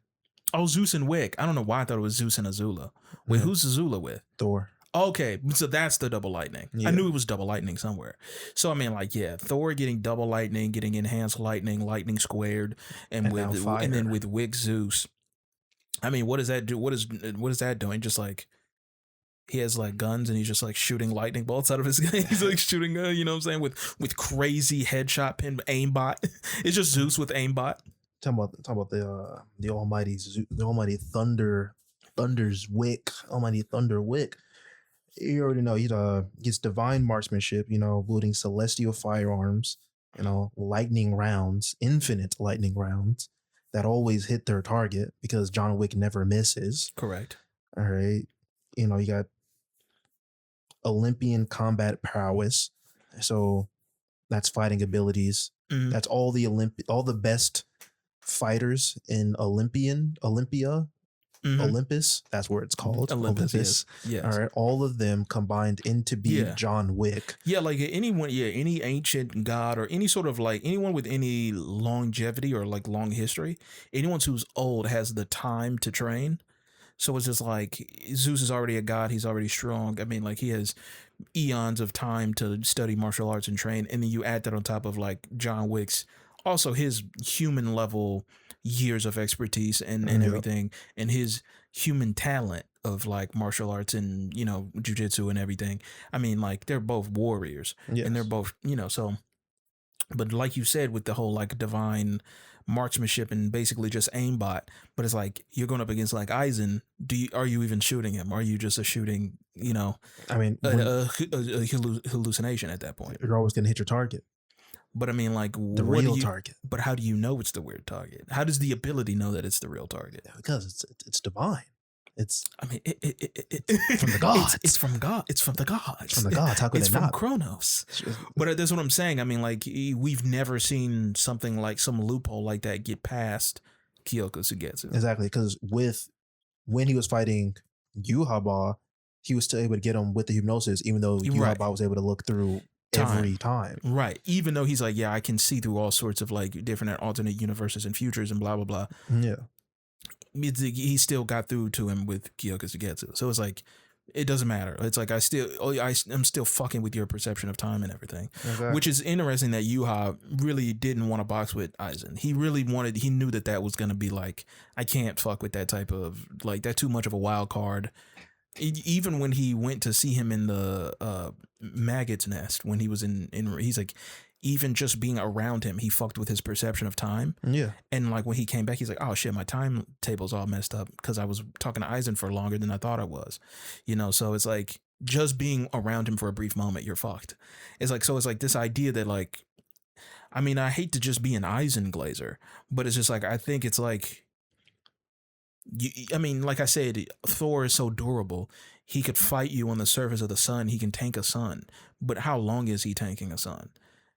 Speaker 2: Oh, Zeus and Wick. I don't know why I thought it was Zeus and Azula. Wait,
Speaker 3: Yeah.
Speaker 2: who's Azula with?
Speaker 3: Thor.
Speaker 2: Okay, so that's the double lightning.
Speaker 3: Yeah.
Speaker 2: I knew it was double lightning somewhere. So I mean, like, yeah, Thor getting double lightning, getting enhanced lightning squared, and
Speaker 3: And now fire.
Speaker 2: then with Wick Zeus. I mean, what does that do? What is that doing? Just like he has like guns and he's just like shooting lightning bolts out of his gun. He's like shooting, you know what I'm saying, with crazy headshot pin aimbot. It's just Zeus with aimbot.
Speaker 3: Talking about the almighty the almighty Thunder's Wick, almighty Thunder Wick. You already know he gets divine marksmanship, wielding celestial firearms, lightning rounds, infinite lightning rounds that always hit their target because John Wick never misses.
Speaker 2: Correct.
Speaker 3: All right. You got Olympian combat prowess. So that's fighting abilities.
Speaker 2: Mhm.
Speaker 3: That's all the best fighters in Olympia,
Speaker 2: Mhm.
Speaker 3: Olympus. That's where it's called.
Speaker 2: Olympus. Yes.
Speaker 3: All right. All of them combined into be
Speaker 2: Yeah.
Speaker 3: John Wick.
Speaker 2: Yeah, like anyone, any ancient god or any sort of like anyone with any longevity or like long history, anyone who's old has the time to train. So it's just like Zeus is already a god. He's already strong. I mean, like he has eons of time to study martial arts and train. And then you add that on top of like John Wick's, also his human level years of expertise and
Speaker 3: Yep.
Speaker 2: everything, and his human talent of like martial arts and, you know, jujitsu and everything. I mean, like they're both warriors
Speaker 3: Yes.
Speaker 2: and they're both, you know, so, but like you said, with the whole like divine marksmanship and basically just aimbot, but it's like you're going up against like Aizen. Are you even shooting him? Are you just a shooting, you know,
Speaker 3: I mean,
Speaker 2: a hallucination at that point?
Speaker 3: you're always going to hit your target,
Speaker 2: But I mean, like
Speaker 3: the
Speaker 2: what do
Speaker 3: real
Speaker 2: you-
Speaker 3: target,
Speaker 2: But how do you know it's the weird target? How does the ability know that it's the real target?
Speaker 3: because it's divine. It's
Speaker 2: I mean,
Speaker 3: from the gods.
Speaker 2: It's from God. It's from the gods.
Speaker 3: It's from the gods. How could
Speaker 2: It's
Speaker 3: it
Speaker 2: from
Speaker 3: not?
Speaker 2: Kronos. But that's what I'm saying. I mean, like we've never seen something like some loophole like that get past Kyoka Sugetsu.
Speaker 3: Exactly, because when he was fighting Yuhaba, he was still able to get him with the hypnosis, even though
Speaker 2: Right.
Speaker 3: Yuhaba was able to look through
Speaker 2: Time.
Speaker 3: every time.
Speaker 2: Right. Even though he's like, yeah, I can see through all sorts of like different alternate universes and futures and blah, blah, blah.
Speaker 3: Yeah.
Speaker 2: He still got through to him with Kyoka Sugetsu. So it's like, it doesn't matter. It's like, I'm still fucking with your perception of time and everything.
Speaker 3: Exactly.
Speaker 2: Which is interesting that Yuha really didn't want to box with Aizen. He knew that was going to be like, I can't fuck with that type of, like, that's too much of a wild card. Even when he went to see him in the maggot's nest, when he was in he's like, even just being around him, he fucked with his perception of time.
Speaker 3: Yeah.
Speaker 2: And like when he came back, he's like, oh shit, my timetable's all messed up because I was talking to Aizen for longer than I thought I was. You know, so it's like just being around him for a brief moment, you're fucked. It's like, so it's like this idea that like, I mean, I hate to just be an Aizen glazer, but it's just like, I think it's like, I mean, like I said, Thor is so durable. He could fight you on the surface of the sun. He can tank a sun, but how long is he tanking a sun?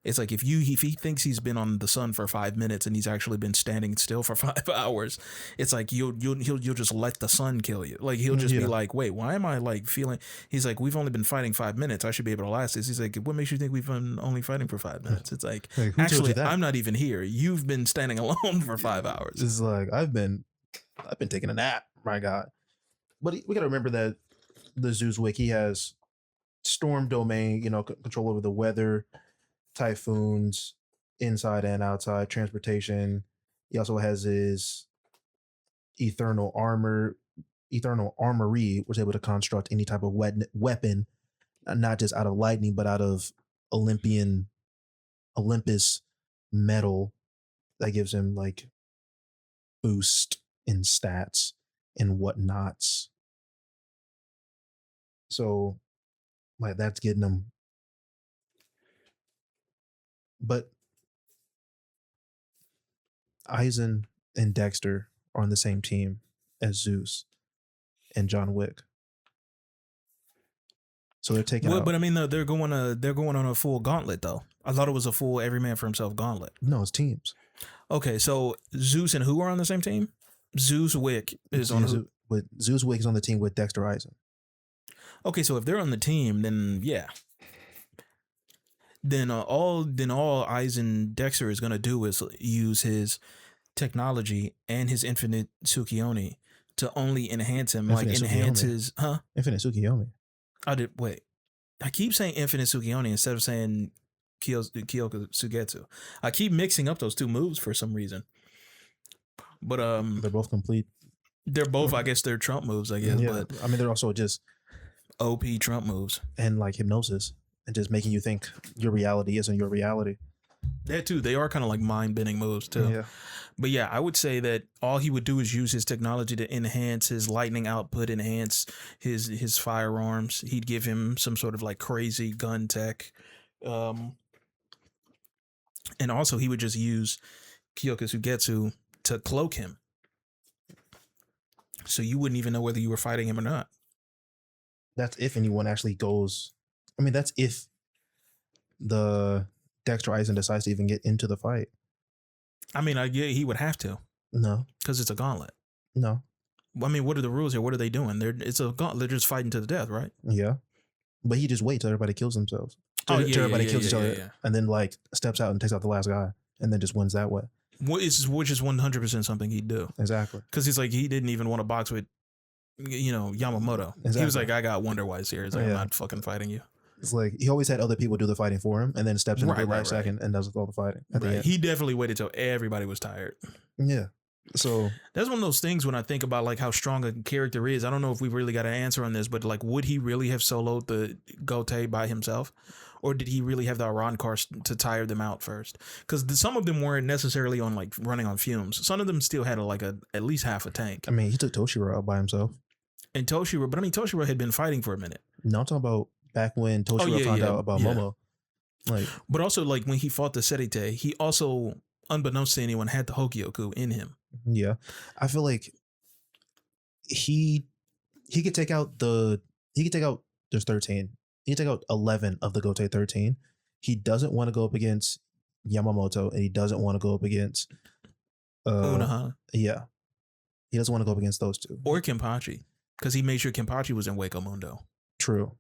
Speaker 2: It's like if he thinks he's been on the sun for 5 minutes and he's actually been standing still for 5 hours, it's like you'll just let the sun kill you. Like he'll just be like, wait, why am I like feeling? He's like, we've only been fighting 5 minutes. I should be able to last this. He's like, what makes you think we've been only fighting for 5 minutes? It's like,
Speaker 3: Who told you
Speaker 2: actually,
Speaker 3: that?
Speaker 2: I'm not even here. You've been standing alone for 5 hours.
Speaker 3: It's like I've been taking a nap, my God. But we got to remember that the Zeuswick, he has storm domain, control over the weather, typhoons, inside and outside, transportation. He also has his eternal armory, was able to construct any type of weapon, not just out of lightning, but out of Olympus metal that gives him like boost in stats and whatnots. So like that's getting him. But Aizen and Dexter are on the same team as Zeus and John Wick. So they're taking out.
Speaker 2: But I mean, they're going on a full gauntlet though. I thought it was a full every man for himself gauntlet.
Speaker 3: No, it's teams.
Speaker 2: Okay, so Zeus and who are on the same team? Zeus Wick is on.
Speaker 3: With Zeus Wick is on the team with Dexter Aizen.
Speaker 2: Okay, so if they're on the team, then yeah. Then all Aizen Dexter is gonna do is use his technology and his infinite Tsukiyomi to only enhance him,
Speaker 3: Infinite
Speaker 2: like enhance
Speaker 3: Tsukiyomi.
Speaker 2: his
Speaker 3: Infinite Tsukiyomi.
Speaker 2: I keep saying infinite Tsukiyomi instead of saying Kyoka Sugetsu. I keep mixing up those two moves for some reason. But
Speaker 3: They're both complete.
Speaker 2: they're both, I guess, they're Trump moves, I guess.
Speaker 3: Yeah.
Speaker 2: But
Speaker 3: I mean, they're also just
Speaker 2: OP Trump moves.
Speaker 3: and like hypnosis and just making you think your reality isn't your reality.
Speaker 2: That too, they are kind of like mind-bending moves too.
Speaker 3: Yeah.
Speaker 2: But yeah, I would say that all he would do is use his technology to enhance his lightning output, enhance his firearms. He'd give him some sort of like crazy gun tech. And also he would just use Kyoka Sugetsu to cloak him. So you wouldn't even know whether you were fighting him or not.
Speaker 3: That's if anyone actually goes. I mean, that's if the Dexter Aizen decides to even get into the fight.
Speaker 2: I mean, yeah, he would have to
Speaker 3: No.
Speaker 2: because it's a gauntlet.
Speaker 3: No.
Speaker 2: I mean, what are the rules here? What are they doing? It's a gauntlet. They're just fighting to the death, right?
Speaker 3: Yeah. But he just waits till everybody kills themselves. Till everybody kills each other. And then like steps out and takes out the last guy and then just wins that way.
Speaker 2: Which is 100% something he'd do.
Speaker 3: Exactly.
Speaker 2: Because he's like, he didn't even want to box with Yamamoto. He was
Speaker 3: Exactly.
Speaker 2: like, I got Wonder Wise here. He's like, I'm
Speaker 3: Yeah.
Speaker 2: not fucking fighting you.
Speaker 3: It's like he always had other people do the fighting for him, and then steps in at the last second and does all the fighting at the
Speaker 2: Right.
Speaker 3: end.
Speaker 2: He definitely waited till everybody was tired.
Speaker 3: Yeah. So
Speaker 2: That's one of those things when I think about like how strong a character is. I don't know if we really got an answer on this, but like, would he really have soloed the Gote by himself? Or did he really have the Arrancar to tire them out first? Because some of them weren't necessarily on like running on fumes. Some of them still had at least half a tank.
Speaker 3: I mean, he took Toshiro out by himself.
Speaker 2: And Toshiro, but I mean, Toshiro had been fighting for a minute.
Speaker 3: No, I'm talking about back when Toshiro found out about Momo. Like,
Speaker 2: but also like when he fought the Serite, he also, unbeknownst to anyone, had the Hogyoku in him.
Speaker 3: yeah, I feel like he could take out there's 13. He could take out 11 of the Gote 13. He doesn't want to go up against Yamamoto, and he doesn't want to go up against
Speaker 2: Unohana.
Speaker 3: Yeah, he doesn't want to go up against those two
Speaker 2: Or Kenpachi, because he made sure Kenpachi was in Hueco Mundo.
Speaker 3: True.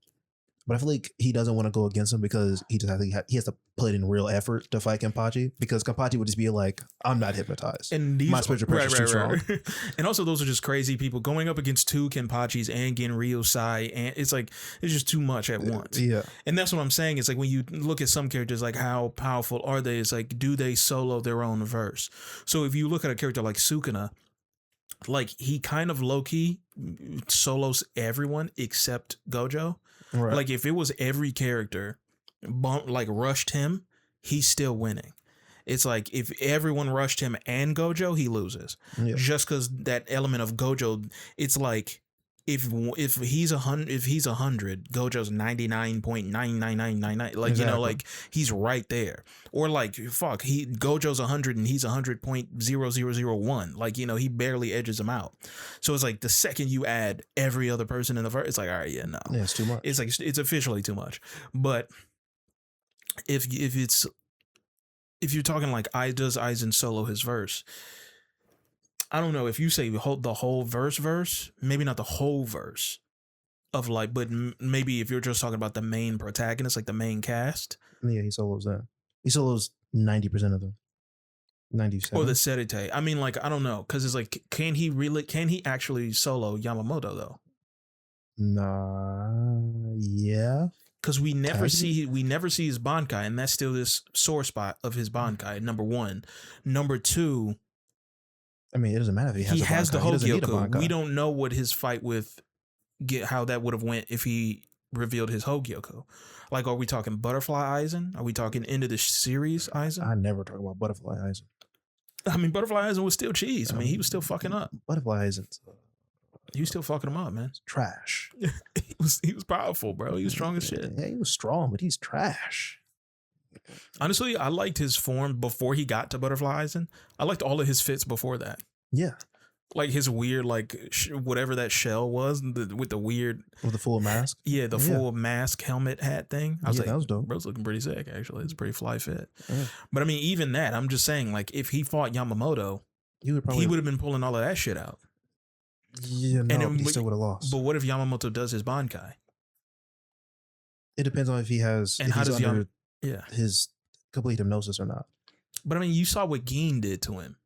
Speaker 3: But I feel like he doesn't want to go against him because he has to put in real effort to fight Kenpachi, because Kenpachi would just be like, I'm not hypnotized.
Speaker 2: And
Speaker 3: my spiritual pressure is too strong.
Speaker 2: And also those are just crazy people going up against two Kenpachis and Genryo Sai, and it's just too much at once.
Speaker 3: Yeah.
Speaker 2: And that's what I'm saying. It's like when you look at some characters, like how powerful are they? It's like, do they solo their own verse? So if you look at a character like Sukuna, like he kind of low-key solos everyone except Gojo.
Speaker 3: Right.
Speaker 2: Like if it was every character rushed him, he's still winning. It's like if everyone rushed him and Gojo, he loses.
Speaker 3: Yeah.
Speaker 2: Just because that element of Gojo, it's like if he's 100, Gojo's 99.99999. Like
Speaker 3: Exactly.
Speaker 2: like he's right there. Or like Gojo's 100 and he's 100.0001. Like he barely edges him out. So it's like the second you add every other person in the verse, it's like, all right, yeah, no,
Speaker 3: Yeah, it's too much.
Speaker 2: it's like it's officially too much. But if you're talking like does Aizen solo his verse, I don't know if you say the whole verse, maybe not the whole verse of like, but maybe if you're just talking about the main protagonist, like the main cast.
Speaker 3: Yeah, he solos that. He solos 90% of them. 97.
Speaker 2: Or the Serite. I mean, like, I don't know, because it's like, can he actually solo Yamamoto though?
Speaker 3: Nah, yeah.
Speaker 2: Because we never see his Bankai, and that's still this sore spot of his Bankai. Number one, number two.
Speaker 3: I mean, it doesn't matter if he has
Speaker 2: the
Speaker 3: He doesn't need a
Speaker 2: Hogyoku.
Speaker 3: Bankai.
Speaker 2: We don't know what his fight with how that would have went if he revealed his Hogyoku. Like, are we talking Butterfly Aizen? Are we talking end of the series Aizen?
Speaker 3: I never talk about Butterfly Aizen.
Speaker 2: I mean, Butterfly Aizen was still cheese. I mean, he was still fucking up.
Speaker 3: Butterfly Aizen's
Speaker 2: He was still fucking him up, man.
Speaker 3: trash.
Speaker 2: He was powerful, bro. He was strong as shit.
Speaker 3: Yeah, he was strong, but he's trash.
Speaker 2: Honestly, I liked his form before he got to Butterfly Aizen. I liked all of his fits before that.
Speaker 3: Yeah.
Speaker 2: Like his weird, like whatever that shell was with the weird,
Speaker 3: With the full mask.
Speaker 2: yeah, the full mask helmet hat thing. I was like,
Speaker 3: that was dope.
Speaker 2: bro's looking pretty sick. Actually, it's a pretty fly fit.
Speaker 3: Yeah.
Speaker 2: But I mean, even that, I'm just saying, like, if he fought Yamamoto,
Speaker 3: He would
Speaker 2: he would have been pulling all of that shit out.
Speaker 3: Yeah, no,
Speaker 2: then
Speaker 3: he still would have lost.
Speaker 2: But what if Yamamoto does his Bankai?
Speaker 3: It depends on if he has
Speaker 2: And
Speaker 3: if
Speaker 2: how
Speaker 3: he's
Speaker 2: does
Speaker 3: under
Speaker 2: Yeah,
Speaker 3: his complete hypnosis or not.
Speaker 2: but I mean, you saw what Gin did to him.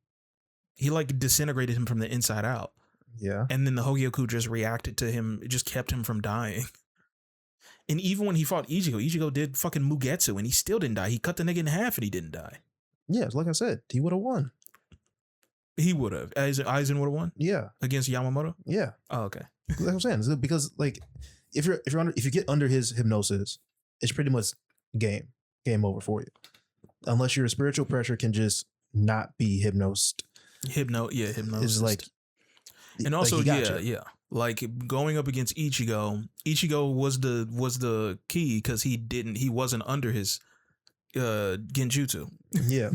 Speaker 2: He like disintegrated him from the inside out.
Speaker 3: Yeah.
Speaker 2: And then the Hogyoku just reacted to him. It just kept him from dying. And even when he fought Ichigo did fucking Mugetsu and he still didn't die. He cut the nigga in half and he didn't die.
Speaker 3: Yeah, like I said, he would have won.
Speaker 2: He would have. Aizen would have won
Speaker 3: Yeah.
Speaker 2: against Yamamoto.
Speaker 3: Yeah.
Speaker 2: Oh, okay.
Speaker 3: Like I'm saying, because like if you get under his hypnosis, it's pretty much game over for you. Unless your spiritual pressure can just not be hypnosed.
Speaker 2: Hypnosis.
Speaker 3: It's like,
Speaker 2: and also,
Speaker 3: like he got you.
Speaker 2: yeah. Like going up against Ichigo was the key because he wasn't under his genjutsu.
Speaker 3: Yeah.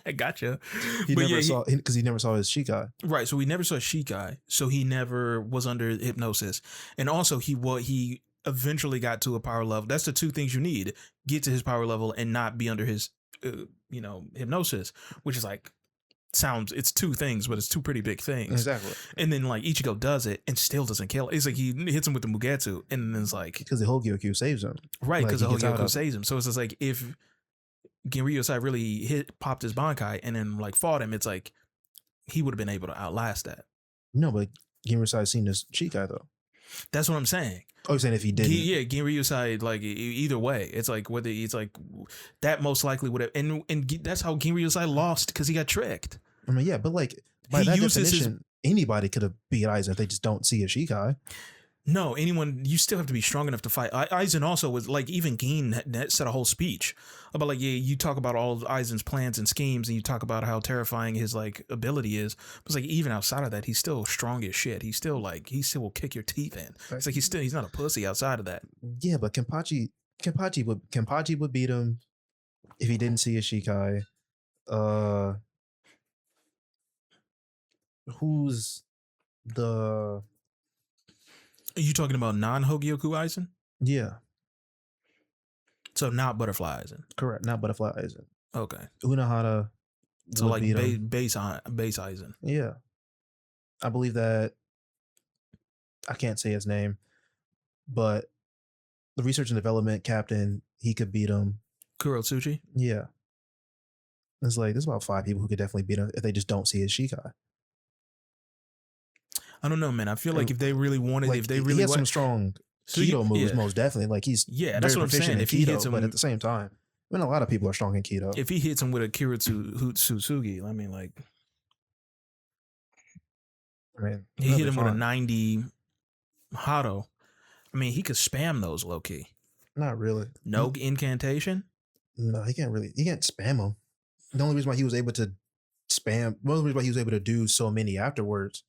Speaker 2: I gotcha.
Speaker 3: He never saw because he never saw his Shikai.
Speaker 2: Right, so we never saw Shikai, so he never was under hypnosis, and also he eventually got to a power level. That's the two things you need: get to his power level and not be under his, hypnosis. Which is like it's two things, but it's two pretty big things.
Speaker 3: Exactly.
Speaker 2: And then like Ichigo does it and still doesn't kill. It's like he hits him with the Mugetsu, and then it's like
Speaker 3: Because the Hogyoku saves him.
Speaker 2: right because
Speaker 3: Like,
Speaker 2: the
Speaker 3: he gets out
Speaker 2: Hogyoku
Speaker 3: of-
Speaker 2: saves him. So it's just like if Genryo Sai really popped his Bankai and then like fought him, it's like he would have been able to outlast that.
Speaker 3: No, but Ginryusai seen as Shikai though.
Speaker 2: That's what I'm saying.
Speaker 3: Oh, you're saying if he didn't?
Speaker 2: Ginryusai, like either way, it's like whether it's like that most likely would have, and that's how Ginryusai lost because he got tricked.
Speaker 3: I mean, yeah, but like by
Speaker 2: He
Speaker 3: that
Speaker 2: uses
Speaker 3: definition, anybody could have beat Aizen if they just don't see a Shikai.
Speaker 2: No, anyone, you still have to be strong enough to fight. Aizen also was like, even Gin said a whole speech about like, yeah, you talk about all of Aizen's plans and schemes, and you talk about how terrifying his like ability is. But it's like, even outside of that, he's still strong as shit. He still will kick your teeth in. It's like he's not a pussy outside of that.
Speaker 3: Yeah, but Kenpachi would beat him if he didn't see a Shikai. Who's the?
Speaker 2: Are you talking about non-Hogyoku Aizen?
Speaker 3: Yeah,
Speaker 2: So not Butterfly Aizen.
Speaker 3: correct. Not Butterfly Aizen.
Speaker 2: Okay.
Speaker 3: Unahara.
Speaker 2: So
Speaker 3: would
Speaker 2: like
Speaker 3: beat him.
Speaker 2: base Aizen.
Speaker 3: Yeah, I believe that. I can't say his name, but the research and development captain, he could beat him.
Speaker 2: Kurotsuchi?
Speaker 3: Yeah, it's like there's about 5 people who could definitely beat him if they just don't see his Shikai.
Speaker 2: I don't know, man. I feel like if they really wanted,
Speaker 3: Like,
Speaker 2: if they
Speaker 3: he
Speaker 2: really
Speaker 3: has some
Speaker 2: wanted,
Speaker 3: strong
Speaker 2: So
Speaker 3: keto moves,
Speaker 2: yeah.
Speaker 3: most definitely. Like he's
Speaker 2: Yeah, that's
Speaker 3: very
Speaker 2: what I'm
Speaker 3: proficient
Speaker 2: saying.
Speaker 3: in
Speaker 2: If he
Speaker 3: keto,
Speaker 2: hits him,
Speaker 3: but at the same time, I mean, a lot of people are strong in keto.
Speaker 2: if he hits him with a Kiritsugi, I mean, like
Speaker 3: I mean,
Speaker 2: he
Speaker 3: that'll
Speaker 2: hit
Speaker 3: be
Speaker 2: him with a
Speaker 3: fine.
Speaker 2: 90 Hado. I mean, he could spam those low key.
Speaker 3: Not really.
Speaker 2: No incantation.
Speaker 3: No, he can't really. He can't spam them. The only reason why he was able to spam, one of the reasons why he was able to do so many afterwards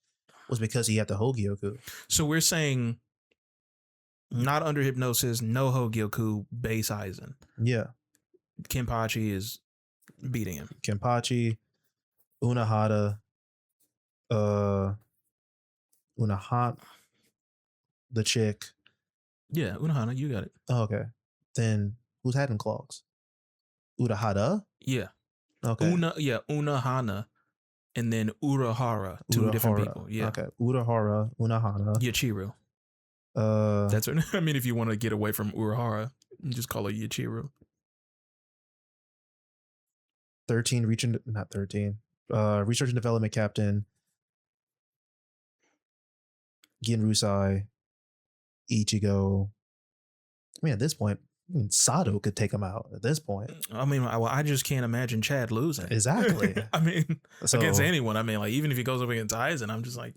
Speaker 3: was because he had the Hogyoku.
Speaker 2: So we're saying not under hypnosis, no Hogyoku, base Aizen.
Speaker 3: Yeah,
Speaker 2: Kenpachi is beating him.
Speaker 3: Kenpachi, Unahata, Unahat, the chick.
Speaker 2: Yeah, Unohana, you got it.
Speaker 3: Oh, okay. Then who's had clogs? Urahara.
Speaker 2: Yeah.
Speaker 3: Okay.
Speaker 2: Unohana, and then Urahara, two different
Speaker 3: Urahara.
Speaker 2: people. Yeah.
Speaker 3: Okay. Urahara, Unahana.
Speaker 2: Yachiru. That's her. I mean, if you want to get away from Urahara, you just call her Yachiru.
Speaker 3: 13 research and development captain, Ginryusai, Ichigo. I mean, at this point, Sato could take him out. At this point,
Speaker 2: I mean, I just can't imagine Chad losing.
Speaker 3: Exactly.
Speaker 2: I mean,
Speaker 3: So-
Speaker 2: against anyone. I mean, like, even if he goes up against Aizen, I'm just like,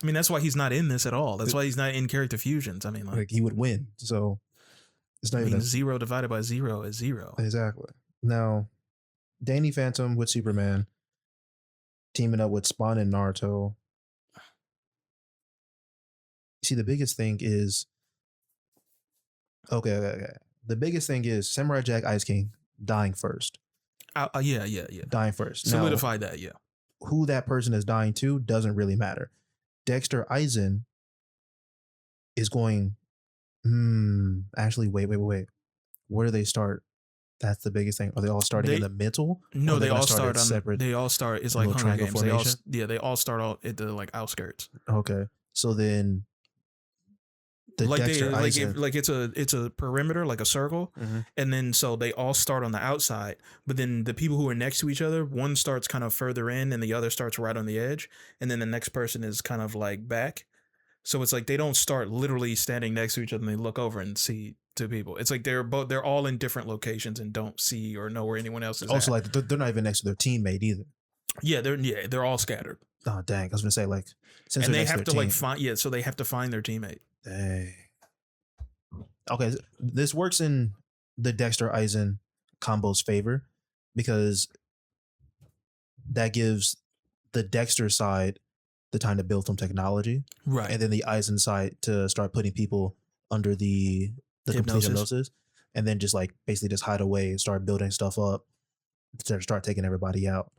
Speaker 2: I mean, that's why he's not in this at all. That's why he's not in character fusions. I mean, like
Speaker 3: he would win. So it's not
Speaker 2: I
Speaker 3: even
Speaker 2: mean,
Speaker 3: a-
Speaker 2: 0 divided by 0 is 0.
Speaker 3: exactly. Now, Danny Phantom with Superman teaming up with Spawn and Naruto. See, the biggest thing is okay. The biggest thing is Samurai Jack Ice King dying first.
Speaker 2: Yeah.
Speaker 3: Dying first. Now,
Speaker 2: Solidify that, yeah.
Speaker 3: who that person is dying to doesn't really matter. Dexter Aizen is going. Actually, wait. Where do they start? That's the biggest thing. Are they all starting in the middle?
Speaker 2: No,
Speaker 3: Or
Speaker 2: they all
Speaker 3: gonna
Speaker 2: start
Speaker 3: at
Speaker 2: on
Speaker 3: separate.
Speaker 2: They all start. It's like
Speaker 3: little
Speaker 2: Hunger
Speaker 3: triangle
Speaker 2: Games.
Speaker 3: formation?
Speaker 2: They all start out at the like outskirts.
Speaker 3: Okay, so then the
Speaker 2: Like
Speaker 3: Dexter Aizen.
Speaker 2: it's a perimeter, like a circle,
Speaker 3: Mhm.
Speaker 2: and then so they all start on the outside. But then the people who are next to each other, one starts kind of further in, and the other starts right on the edge, and then the next person is kind of like back. So it's like they don't start literally standing next to each other and they look over and see two people. It's like they're all in different locations and don't see or know where anyone else is.
Speaker 3: Also,
Speaker 2: at.
Speaker 3: like they're not even next to their teammate either.
Speaker 2: they're all scattered,
Speaker 3: Oh dang! I was gonna say like since
Speaker 2: and
Speaker 3: they're
Speaker 2: they
Speaker 3: next
Speaker 2: have
Speaker 3: to
Speaker 2: to
Speaker 3: their
Speaker 2: like
Speaker 3: team-
Speaker 2: find so they have to find their teammate.
Speaker 3: Dang. Okay, this works in the Dexter Aizen combo's favor because that gives the Dexter side the time to build some technology,
Speaker 2: Right.
Speaker 3: and then the Aizen side to start putting people under the complete hypnosis, and then just like basically just hide away and start building stuff up to start taking everybody out.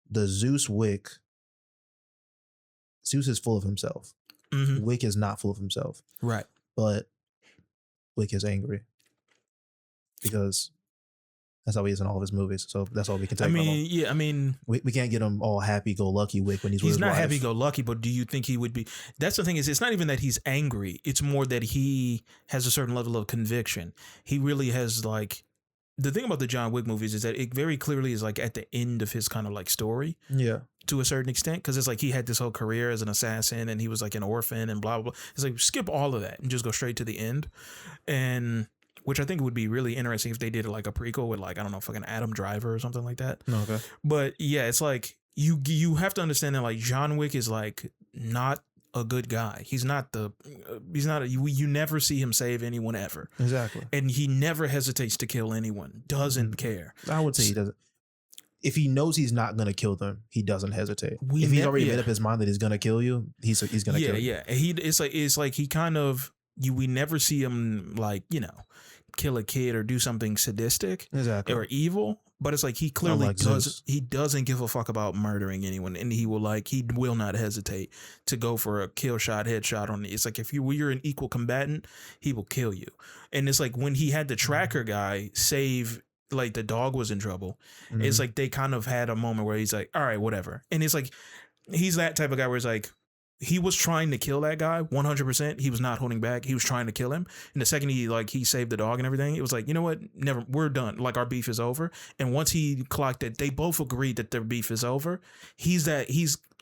Speaker 3: The Zeus is full of himself.
Speaker 2: Mhm.
Speaker 3: Wick is not full of himself,
Speaker 2: Right.
Speaker 3: but Wick is angry because that's how he is in all of his movies. So that's all we can take
Speaker 2: I
Speaker 3: from him.
Speaker 2: mean, yeah. I mean,
Speaker 3: We can't get him all happy-go-lucky Wick when he's with
Speaker 2: he's
Speaker 3: his
Speaker 2: not
Speaker 3: wife.
Speaker 2: happy-go-lucky, but do you think he would be? That's the thing is, it's not even that he's angry. It's more that he has a certain level of conviction. He really has like. The thing about the John Wick movies is that it very clearly is like at the end of his kind of like story.
Speaker 3: Yeah.
Speaker 2: to a certain extent, because it's like he had this whole career as an assassin and he was like an orphan and blah blah blah. It's like skip all of that and just go straight to the end, and which I think would be really interesting if they did like a prequel with like, I don't know, fucking Adam Driver or something like that.
Speaker 3: Okay.
Speaker 2: But yeah, it's like you have to understand that like John Wick is like not a good guy. He's not you never see him save anyone ever.
Speaker 3: Exactly.
Speaker 2: And he never hesitates to kill anyone. Doesn't care.
Speaker 3: I would say he doesn't. If he knows he's not gonna kill them, he doesn't hesitate.
Speaker 2: We
Speaker 3: If he's
Speaker 2: nev-
Speaker 3: already
Speaker 2: yeah.
Speaker 3: made up his mind that he's gonna kill you, he's gonna kill you.
Speaker 2: Yeah. And it's like he kind of we never see him like, you know, kill a kid or do something sadistic
Speaker 3: Exactly.
Speaker 2: or evil. But it's like he clearly
Speaker 3: Unlike Zeus.
Speaker 2: he doesn't give a fuck about murdering anyone, and he will not hesitate to go for a kill shot, headshot on. It's like if you're an equal combatant, he will kill you. And it's like when he had the tracker guy save, like the dog was in trouble.
Speaker 3: Mhm.
Speaker 2: It's like they kind of had a moment where he's like, all right, whatever. And it's like he's that type of guy where it's like he was trying to kill that guy 100%. He was not holding back. He was trying to kill him. And the second he saved the dog and everything, it was like, you know what? Never, we're done. Like our beef is over. And once he clocked it, they both agreed that their beef is over. He's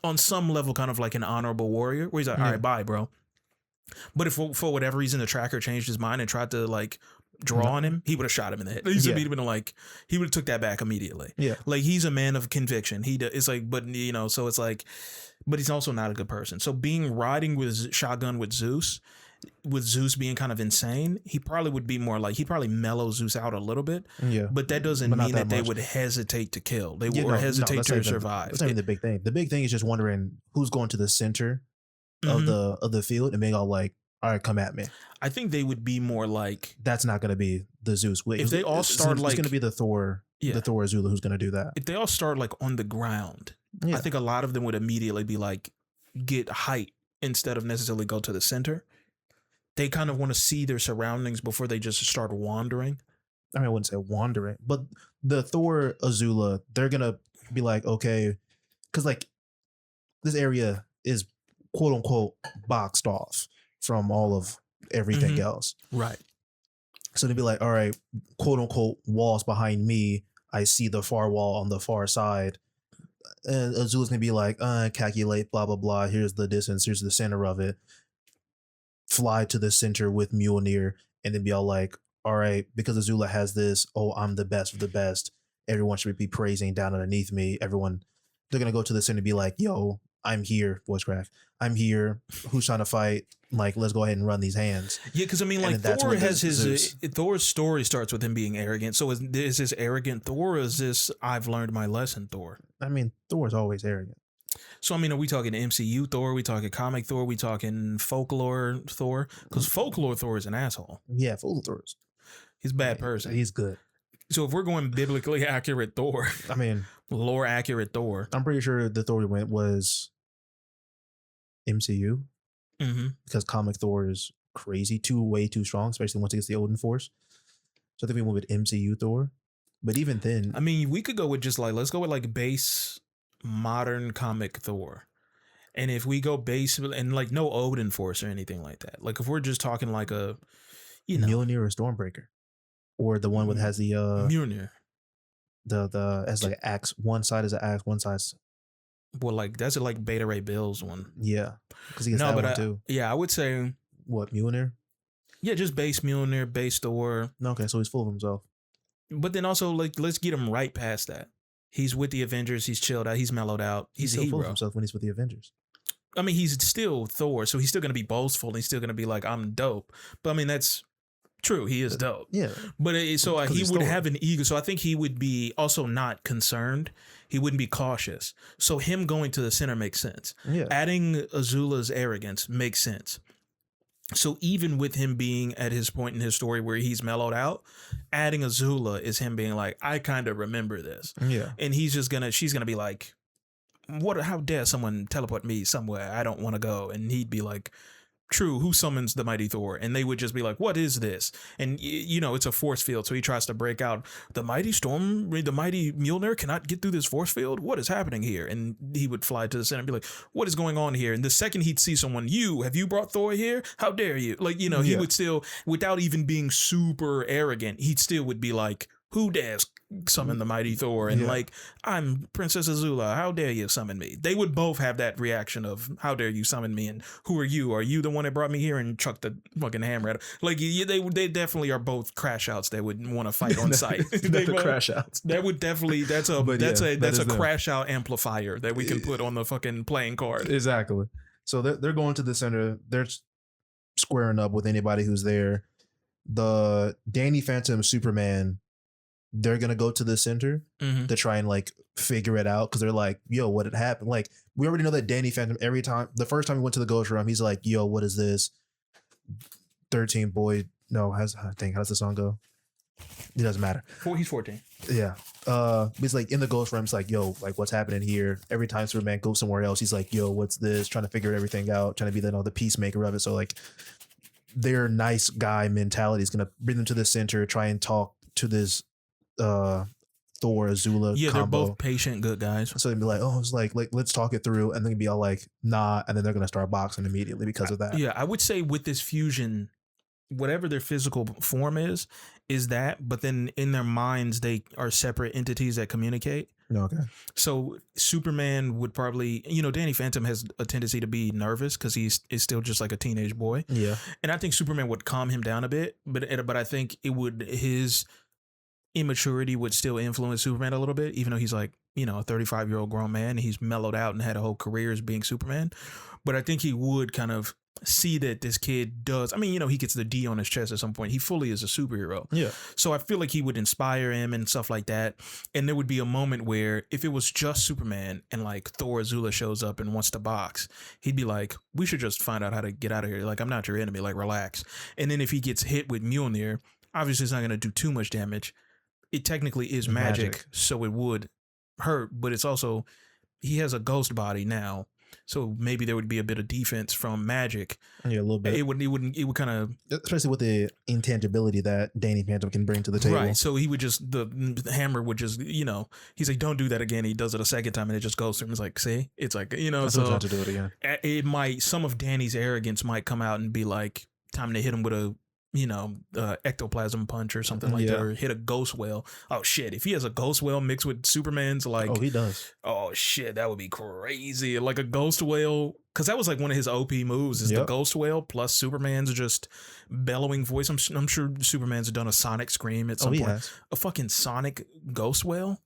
Speaker 2: on some level kind of like an honorable warrior where he's like, all right, bye, bro. But if for whatever reason the tracker changed his mind and tried to like draw on him, he would have shot him in the head. He'd have been like, he would have took that back immediately.
Speaker 3: Yeah.
Speaker 2: Like he's a man of conviction. It's like, but you know, so it's like, but he's also not a good person. So riding with shotgun with Zeus being kind of insane, he probably would be more like, he'd probably mellow Zeus out a little bit.
Speaker 3: Yeah.
Speaker 2: But that doesn't
Speaker 3: But not
Speaker 2: mean that
Speaker 3: that
Speaker 2: they
Speaker 3: much.
Speaker 2: would hesitate to kill. They
Speaker 3: Yeah,
Speaker 2: would
Speaker 3: no,
Speaker 2: hesitate
Speaker 3: that's not
Speaker 2: to
Speaker 3: even-
Speaker 2: survive.
Speaker 3: That's not even the big thing. The big thing is just wondering who's going to the center of the field and being all like, all right, come at me.
Speaker 2: I think they would be more like,
Speaker 3: That's not going to be the Zeus.
Speaker 2: If they all start
Speaker 3: it's
Speaker 2: like-
Speaker 3: going to be the Thor,
Speaker 2: Yeah.
Speaker 3: the Thor Azula who's going to do that.
Speaker 2: if they all start like on the ground,
Speaker 3: Yeah.
Speaker 2: I think a lot of them would immediately be like, get height instead of necessarily go to the center. They kind of want to see their surroundings before they just start wandering.
Speaker 3: I mean, I wouldn't say wandering, but the Thor Azula, they're going to be like, okay, because like this area is quote unquote boxed off from all of everything
Speaker 2: Mhm.
Speaker 3: else.
Speaker 2: Right.
Speaker 3: So they'd be like, all right, quote unquote walls behind me. I see the far wall on the far side. And Azula's gonna be like, calculate, blah, blah, blah. Here's the distance. Here's the center of it. Fly to the center with Mjolnir and then be all like, all right, because Azula has this, oh, I'm the best of the best. Everyone should be praising down underneath me. Everyone, they're going to go to the center and be like, yo, I'm here, voice crack. I'm here. Who's trying to fight? Like, let's go ahead and run these hands.
Speaker 2: Yeah, because I mean,
Speaker 3: And
Speaker 2: like
Speaker 3: then that's
Speaker 2: Thor
Speaker 3: when
Speaker 2: has
Speaker 3: there's
Speaker 2: his
Speaker 3: Zeus.
Speaker 2: Thor's story starts with him being arrogant. So is this arrogant Thor, or is this I've learned my lesson Thor?
Speaker 3: I mean, Thor's always arrogant.
Speaker 2: So I mean, are we talking MCU Thor? Are we talking comic Thor? Are we talking folklore Thor? Because folklore Thor is an asshole.
Speaker 3: Yeah, full of Thor's.
Speaker 2: He's a bad person.
Speaker 3: He's good.
Speaker 2: So if we're going biblically accurate Thor,
Speaker 3: I mean,
Speaker 2: lore accurate Thor,
Speaker 3: I'm pretty sure the Thor we went was MCU
Speaker 2: mm-hmm.
Speaker 3: because comic Thor is crazy, way too strong, especially once it gets the Odin Force. So I think we went with MCU Thor. But even then,
Speaker 2: I mean, we could go with just like, let's go with like base modern comic Thor. And if we go base and like no Odin Force or anything like that, like if we're just talking like a, you know,
Speaker 3: Mjolnir or Stormbreaker, or the one that has the
Speaker 2: Mjolnir.
Speaker 3: the as like axe. One side is an axe, one side's
Speaker 2: Well, like that's like Beta Ray Bill's one.
Speaker 3: yeah, because he gets
Speaker 2: No,
Speaker 3: that
Speaker 2: but
Speaker 3: one too.
Speaker 2: yeah, I would say,
Speaker 3: What Mjolnir?
Speaker 2: yeah, just base Mjolnir, base Thor.
Speaker 3: No, okay, so he's full of himself.
Speaker 2: But then also like let's get him right past that. He's with the Avengers. He's chilled out. He's mellowed out. He's a
Speaker 3: still full of
Speaker 2: hero.
Speaker 3: himself when he's with the Avengers.
Speaker 2: I mean, he's still Thor, so he's still going to be boastful. And he's still going to be like, I'm dope. But I mean, that's true. He is dope.
Speaker 3: Yeah,
Speaker 2: But so
Speaker 3: 'Cause
Speaker 2: he
Speaker 3: he's
Speaker 2: would
Speaker 3: Thor.
Speaker 2: have an ego. So I think he would be also not concerned. He wouldn't be cautious. So him going to the center makes sense.
Speaker 3: yeah.
Speaker 2: Adding Azula's arrogance makes sense. So even with him being at his point in his story where he's mellowed out, adding Azula is him being like, I kind of remember this.
Speaker 3: Yeah.
Speaker 2: And she's gonna be like, how dare someone teleport me somewhere I don't want to go? And he'd be like, true, who summons the mighty Thor? And they would just be like, what is this? And you know, it's a force field. So he tries to break out. The mighty Mjolnir cannot get through this force field. What is happening here? And he would fly to the center and be like, what is going on here? And the second he'd see someone, have you brought Thor here? How dare you? Like, you know, he
Speaker 3: Yeah.
Speaker 2: would still, without even being super arrogant, he'd still would be like, who dares summon the mighty Thor? And
Speaker 3: Yeah.
Speaker 2: like, I'm Princess Azula, how dare you summon me? They would both have that reaction of, how dare you summon me? And who are you? Are you the one that brought me here and chucked the fucking hammer at him? Like, they definitely are both crash outs that would want to fight on site. They
Speaker 3: the
Speaker 2: both-
Speaker 3: crash outs.
Speaker 2: That would definitely, that's a
Speaker 3: But yeah, that
Speaker 2: that's
Speaker 3: is
Speaker 2: a
Speaker 3: them.
Speaker 2: crash out amplifier that we can put on the fucking playing card.
Speaker 3: Exactly. So they're going to the center. They're squaring up with anybody who's there. The Danny Phantom Superman, they're gonna go to the center
Speaker 2: Mm-hmm.
Speaker 3: to try and like figure it out because they're like, yo, what had happened? Like, we already know that Danny Phantom, every time, the first time he went to the ghost room, he's like, yo, what is this? 13 boy. No, how does the song go? It doesn't matter.
Speaker 2: He's 14.
Speaker 3: Yeah. He's like in the ghost realm. It's like, yo, like what's happening here? Every time Superman goes somewhere else, he's like, yo, what's this? Trying to figure everything out, trying to be the peacemaker of it. So like their nice guy mentality is gonna bring them to the center, try and talk to this Thor Azula
Speaker 2: Yeah,
Speaker 3: combo.
Speaker 2: they're both patient good guys.
Speaker 3: So they'd be like, oh, it's like let's talk it through, and then be all like, nah, and then they're gonna start boxing immediately because of that.
Speaker 2: Yeah, I would say with this fusion, whatever their physical form is that, but then in their minds, they are separate entities that communicate.
Speaker 3: Okay.
Speaker 2: So Superman would probably, Danny Phantom has a tendency to be nervous because is still just like a teenage boy.
Speaker 3: Yeah.
Speaker 2: And I think Superman would calm him down a bit, but I think his immaturity would still influence Superman a little bit, even though he's like, a 35-year-old grown man. He's mellowed out and had a whole career as being Superman. But I think he would kind of see that this kid does. I mean, he gets the D on his chest at some point. He fully is a superhero.
Speaker 3: Yeah.
Speaker 2: So I feel like he would inspire him and stuff like that. And there would be a moment where if it was just Superman and like Thor Azula shows up and wants to box, he'd be like, we should just find out how to get out of here. Like, I'm not your enemy. Like, relax. And then if he gets hit with Mjolnir, obviously it's not going to do too much damage. It technically is magic, so it would hurt, but it's also, he has a ghost body now. So maybe there would be a bit of defense from magic.
Speaker 3: Yeah, a little bit.
Speaker 2: It would kind of,
Speaker 3: especially with the intangibility that Danny Phantom can bring to the table.
Speaker 2: right. So he would just, the hammer would just, he's like, don't do that again. He does it a second time and it just goes through him. It's like, see, it's like,
Speaker 3: So
Speaker 2: so
Speaker 3: to do it again.
Speaker 2: some of Danny's arrogance might come out and be like, time to hit him with a, ectoplasm punch or something like that, or hit a ghost whale. Oh shit, if he has a ghost whale mixed with Superman's, like,
Speaker 3: Oh, he does.
Speaker 2: oh shit, that would be crazy. Like a ghost whale, because that was like one of his OP moves, is the ghost whale plus Superman's just bellowing voice. I'm sure Superman's done a sonic scream at some point.
Speaker 3: Has.
Speaker 2: A fucking sonic ghost whale,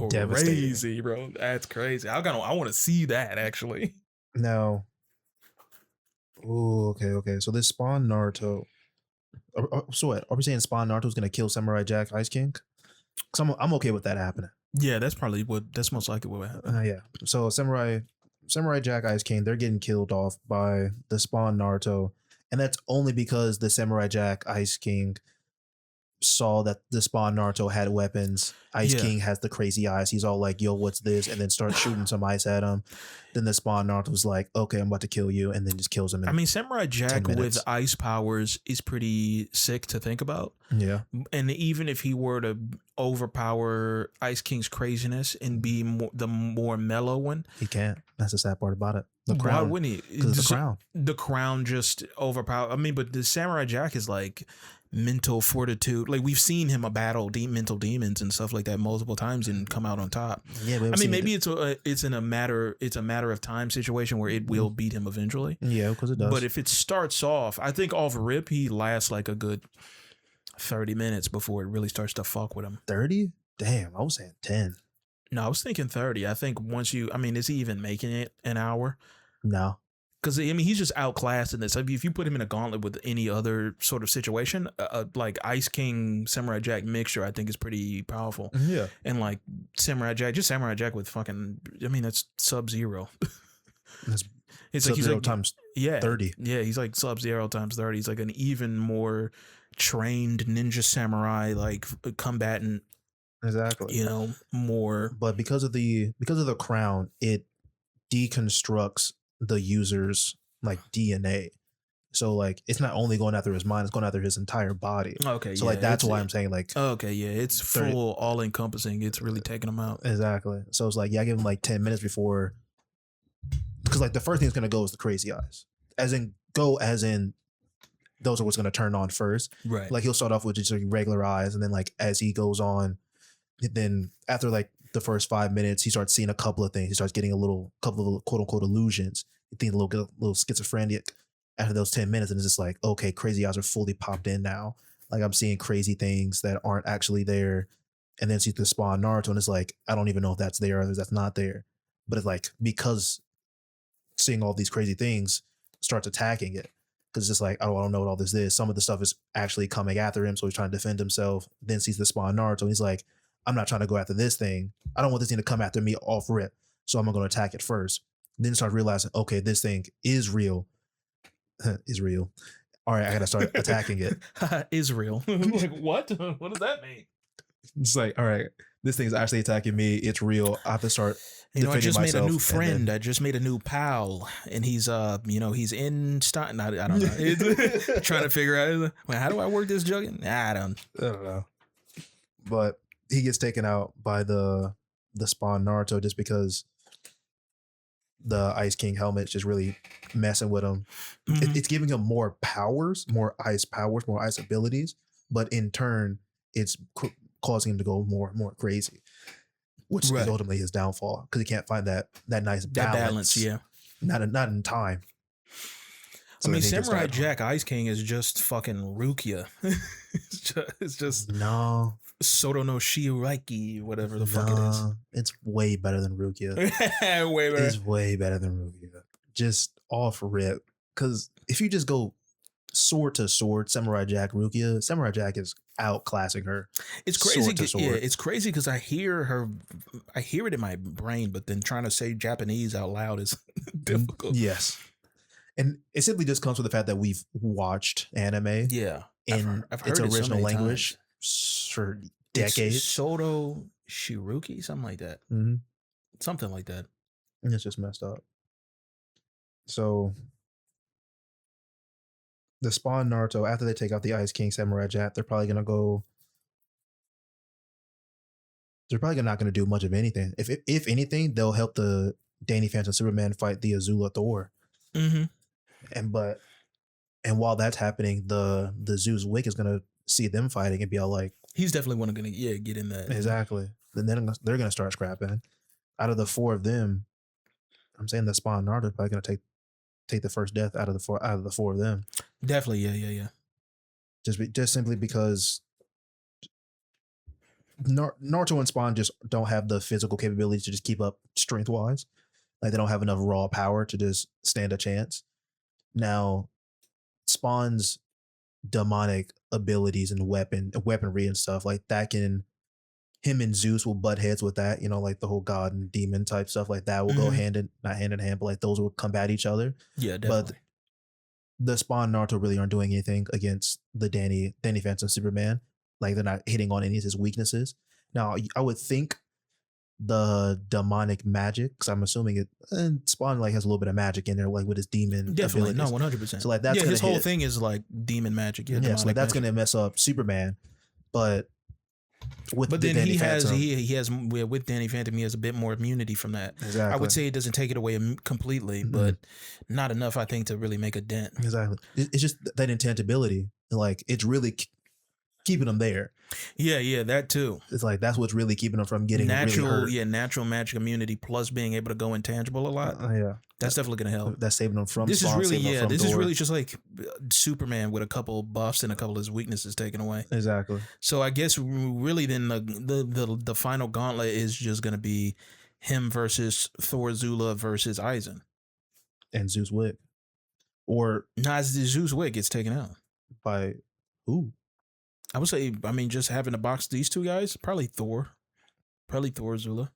Speaker 3: Devastating.
Speaker 2: crazy, bro. That's crazy. I want to see that actually.
Speaker 3: Now, oh, okay. So this Spawn Naruto. So what? Are we saying Spawn Naruto's gonna kill Samurai Jack, Ice King? Because I'm okay with that happening.
Speaker 2: Yeah, that's most likely what would happen.
Speaker 3: Yeah. So Samurai Jack, Ice King, they're getting killed off by the Spawn Naruto, and that's only because the Samurai Jack, Ice King saw that the Spawn Naruto had weapons. Ice King has the crazy eyes. He's all like, yo, what's this? And then starts shooting some ice at him. Then the Spawn Naruto was like, okay, I'm about to kill you. And then just kills him.
Speaker 2: I mean, Samurai Jack
Speaker 3: 10 minutes.
Speaker 2: with ice powers is pretty sick to think about.
Speaker 3: Yeah.
Speaker 2: And even if he were to overpower Ice King's craziness and be the more mellow one,
Speaker 3: He can't. That's the sad part about it. The
Speaker 2: why
Speaker 3: crown.
Speaker 2: wouldn't he?
Speaker 3: Because the crown.
Speaker 2: The crown just overpower. I mean, but the Samurai Jack is like mental fortitude. Like, we've seen him battle mental demons and stuff like that multiple times and come out on top.
Speaker 3: Yeah,
Speaker 2: I mean, maybe it's a matter of time situation where it will beat him eventually.
Speaker 3: Yeah, because it does.
Speaker 2: But if it starts off, I think off rip he lasts like a good 30 minutes before it really starts to fuck with him.
Speaker 3: 30? Damn, I was saying 10.
Speaker 2: No, I was thinking 30. I think is he even making it an hour?
Speaker 3: No.
Speaker 2: Because, I mean, he's just outclassed in this. I mean, if you put him in a gauntlet with any other sort of situation, like Ice King, Samurai Jack mixture, I think is pretty powerful.
Speaker 3: Yeah.
Speaker 2: And like Samurai Jack with fucking, I mean, that's Sub-Zero.
Speaker 3: That's
Speaker 2: It's like he's
Speaker 3: Sub-Zero
Speaker 2: like
Speaker 3: times 30.
Speaker 2: Yeah, he's like Sub-Zero times 30. He's like an even more trained ninja samurai, like combatant,
Speaker 3: Exactly.
Speaker 2: more.
Speaker 3: But because of the crown, it deconstructs the user's like DNA. So like it's not only going after his mind, it's going after his entire body.
Speaker 2: Okay.
Speaker 3: So like that's why I'm saying like
Speaker 2: okay, yeah, it's
Speaker 3: 30.
Speaker 2: full, all encompassing. It's really taking him out.
Speaker 3: Exactly. So it's like, yeah, I give him like 10 minutes before, because like the first thing that's gonna go is the crazy eyes. As in those are what's going to turn on first.
Speaker 2: Right.
Speaker 3: Like he'll start off with just like regular eyes, and then like as he goes on, then after like the first 5 minutes, he starts seeing a couple of things. He starts getting couple of quote unquote illusions. You think a little schizophrenic after those 10 minutes, and it's just like, okay, crazy eyes are fully popped in now. Like I'm seeing crazy things that aren't actually there. And then see the spawn Naruto, and it's like, I don't even know if that's there or if that's not there. But it's like, because seeing all these crazy things starts attacking it. Because it's just like, oh, I don't know what all this is. Some of the stuff is actually coming after him, so he's trying to defend himself. Then sees the spawn Naruto, and he's like, I'm not trying to go after this thing. I don't want this thing to come after me off rip, so I'm going to attack it first. Then start realizing, okay, this thing is real. Is real. All right, I got to start attacking it.
Speaker 2: Israel. Like, what? What does that mean?
Speaker 3: It's like, all right, this thing is actually attacking me. It's real. I have to start.
Speaker 2: I just made a new
Speaker 3: myself,
Speaker 2: friend. I just made a new pal, and he's he's in Stein. I don't know. Trying to figure out, well, how do I work this jugging? I don't
Speaker 3: know. But he gets taken out by the spawn Naruto just because the Ice King helmet's just really messing with him.
Speaker 2: Mhm.
Speaker 3: It's giving him more powers, more ice abilities, but in turn, it's causing him to go more and more crazy, which is ultimately his downfall because he can't find that nice balance.
Speaker 2: Yeah.
Speaker 3: Not in time.
Speaker 2: I mean, Samurai Jack Ice King is just fucking Rukia. it's just
Speaker 3: no
Speaker 2: Soto no Shiraki, whatever the fuck it is.
Speaker 3: It's way better than Rukia.
Speaker 2: Way better.
Speaker 3: It's way better than Rukia. Just off rip. Because if you just go sword to sword, Samurai Jack, Rukia, Samurai Jack is outclassing her.
Speaker 2: It's crazy.
Speaker 3: Sword to sword.
Speaker 2: Yeah, it's crazy because I hear it in my brain, but then trying to say Japanese out loud is difficult.
Speaker 3: Yes. And it simply just comes with the fact that we've watched anime
Speaker 2: Yeah.
Speaker 3: in
Speaker 2: I've heard
Speaker 3: its
Speaker 2: it so
Speaker 3: original
Speaker 2: many
Speaker 3: language for decades.
Speaker 2: It's Soto Shiruki, something like that.
Speaker 3: Mm-hmm.
Speaker 2: Something like that.
Speaker 3: And it's just messed up. So the spawn Naruto, after they take out the Ice King Samurai Jack, they're probably not going to do much of anything. If anything, they'll help the Danny Phantom Superman fight the Azula Thor.
Speaker 2: Mm-hmm.
Speaker 3: And while that's happening, the Zeus Wick is gonna see them fighting and be all like,
Speaker 2: he's definitely one gonna get in that.
Speaker 3: Exactly. Then they're gonna start scrapping. Out of the four of them, I'm saying the spawn Naruto is probably gonna take the first death out of the four of them.
Speaker 2: Definitely, yeah.
Speaker 3: Just simply because Naruto and Spawn just don't have the physical capability to just keep up strength wise. Like they don't have enough raw power to just stand a chance. Now, Spawn's demonic abilities and weaponry and stuff like that him and Zeus will butt heads with that, like the whole god and demon type stuff like that will go not hand in hand, but like those will combat each other.
Speaker 2: Yeah, definitely.
Speaker 3: But the Spawn Naruto really aren't doing anything against the Danny Phantom Superman. Like they're not hitting on any of his weaknesses. Now, I would think the demonic magic, because I'm assuming it, and Spawn like has a little bit of magic in there, like with his demon
Speaker 2: definitely
Speaker 3: abilities.
Speaker 2: No, 100%.
Speaker 3: So like that's
Speaker 2: his whole thing is like demon magic.
Speaker 3: Yeah, so like that's gonna mess up Superman. But
Speaker 2: then Danny Phantom, he has with Danny Phantom, he has a bit more immunity from that.
Speaker 3: Exactly.
Speaker 2: I would say it doesn't take it away completely, but not enough, I think, to really make a dent.
Speaker 3: Exactly. It's just that intentability, like it's really keeping them there.
Speaker 2: Yeah, that too.
Speaker 3: It's like that's what's really keeping them from getting
Speaker 2: natural,
Speaker 3: really hurt.
Speaker 2: Yeah, natural magic immunity plus being able to go intangible a lot.
Speaker 3: Yeah,
Speaker 2: that's definitely gonna help.
Speaker 3: That's saving them from.
Speaker 2: This
Speaker 3: Spawn,
Speaker 2: is really
Speaker 3: this
Speaker 2: is really just like Superman with a couple buffs and a couple of his weaknesses taken away.
Speaker 3: Exactly.
Speaker 2: So I guess really then the final gauntlet is just gonna be him versus Thor Azula versus Aizen
Speaker 3: and Zeus Wick, or
Speaker 2: Zeus Wick gets taken out
Speaker 3: by who?
Speaker 2: I would say, I mean, just having to box these two guys, probably Thor Azula.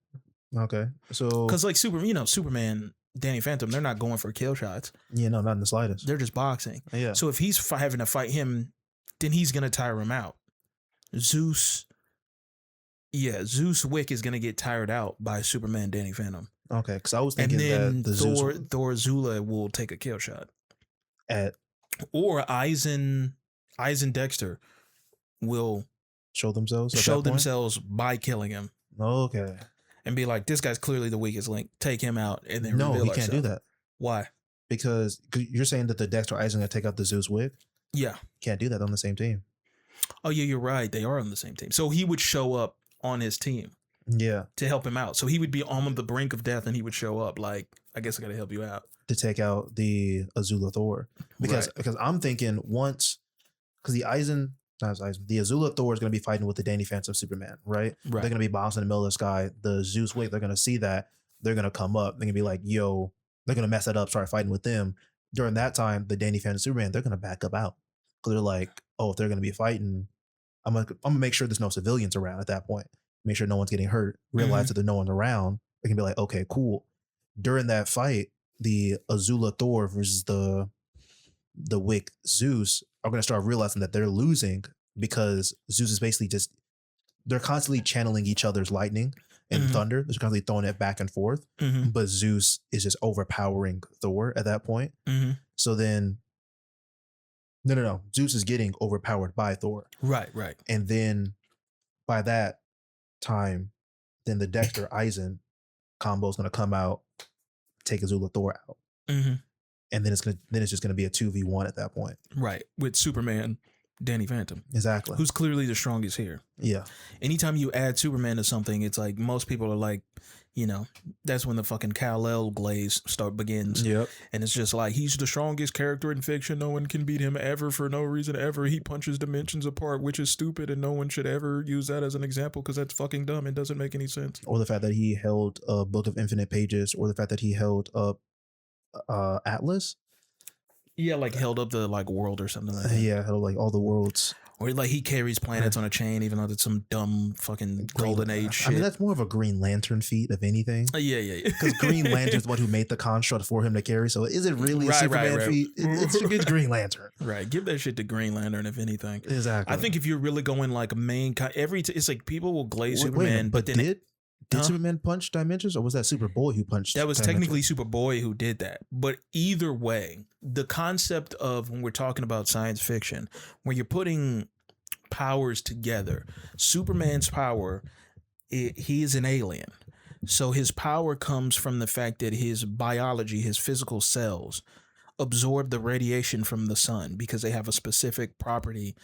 Speaker 3: Okay, so
Speaker 2: because like Superman, Danny Phantom, they're not going for kill shots.
Speaker 3: Yeah, no, not in the slightest.
Speaker 2: They're just boxing.
Speaker 3: Yeah.
Speaker 2: So if he's having to fight him, then he's gonna tire him out. Zeus Wick is gonna get tired out by Superman, Danny Phantom.
Speaker 3: Okay, because I was thinking
Speaker 2: and then
Speaker 3: that
Speaker 2: Thor Azula will take a kill shot or Aizen Dexter will
Speaker 3: show themselves
Speaker 2: by killing him.
Speaker 3: Okay.
Speaker 2: And be like, this guy's clearly the weakest link. Take him out, and then
Speaker 3: he can't do that.
Speaker 2: Why?
Speaker 3: Because you're saying that the Dexter Aizen gonna take out the Zeus Wick.
Speaker 2: Yeah.
Speaker 3: Can't do that on the same team.
Speaker 2: Oh yeah, you're right. They are on the same team. So he would show up on his team
Speaker 3: Yeah,
Speaker 2: to help him out. So he would be on the brink of death, and he would show up like, I guess I got to help you out.
Speaker 3: to take out the Azula Thor because I'm thinking once because the Azula Thor is going to be fighting with the Danny Phantom Superman, right? They're going to be bouncing in the middle of the sky. The Zeus wave, they're going to see that. They're going to come up. They're going to be like, yo, they're going to mess that up, start fighting with them. During that time, the Danny Phantom Superman, they're going to back up out because they're like, oh, if they're going to be fighting, I'm gonna make sure there's no civilians around at that point. Make sure no one's getting hurt. Realize that there's no one around. They can be like, okay, cool. During that fight, the Azula Thor versus the Wick Zeus are going to start realizing that they're losing because Zeus is basically they're constantly channeling each other's lightning and thunder. They're constantly throwing it back and forth. But Zeus is just overpowering Thor at that point. So then, no. Zeus is getting overpowered by Thor.
Speaker 2: Right.
Speaker 3: And then by that time, then the Dexter Eisen combo is going to come out, take Azula Thor out. And then it's just gonna be a 2v1 at that point.
Speaker 2: Right. With Superman, Danny Phantom.
Speaker 3: Exactly.
Speaker 2: Who's clearly the strongest here.
Speaker 3: Yeah.
Speaker 2: Anytime you add Superman to something, it's like most people are like, that's when the fucking Kal-El glaze begins.
Speaker 3: Yep.
Speaker 2: And it's just like, he's the strongest character in fiction. No one can beat him ever for no reason ever. He punches dimensions apart, which is stupid, and no one should ever use that as an example because that's fucking dumb. It doesn't make any sense.
Speaker 3: Or the fact that he held a book of infinite pages, or the fact that he held up Atlas.
Speaker 2: Yeah, like held up the like world or something like that.
Speaker 3: Yeah, held like all the worlds.
Speaker 2: Or like he carries planets on a chain, even though that's some dumb fucking golden age shit.
Speaker 3: I mean, that's more of a Green Lantern feat of anything.
Speaker 2: Yeah.
Speaker 3: Because Green Lantern's the one who made the construct for him to carry. So is it really a Superman feat? It's Green Lantern.
Speaker 2: Right. Give that shit to Green Lantern, if anything.
Speaker 3: Exactly.
Speaker 2: I think if you're really going like main, it's like people will glaze Superman, but then
Speaker 3: did Superman punch dimensions, or was that Superboy who punched?
Speaker 2: That was technically Superboy who did that. But either way, the concept of when we're talking about science fiction, when you're putting powers together, Superman's power, he is an alien. So his power comes from the fact that his biology, his physical cells, absorb the radiation from the sun because they have a specific property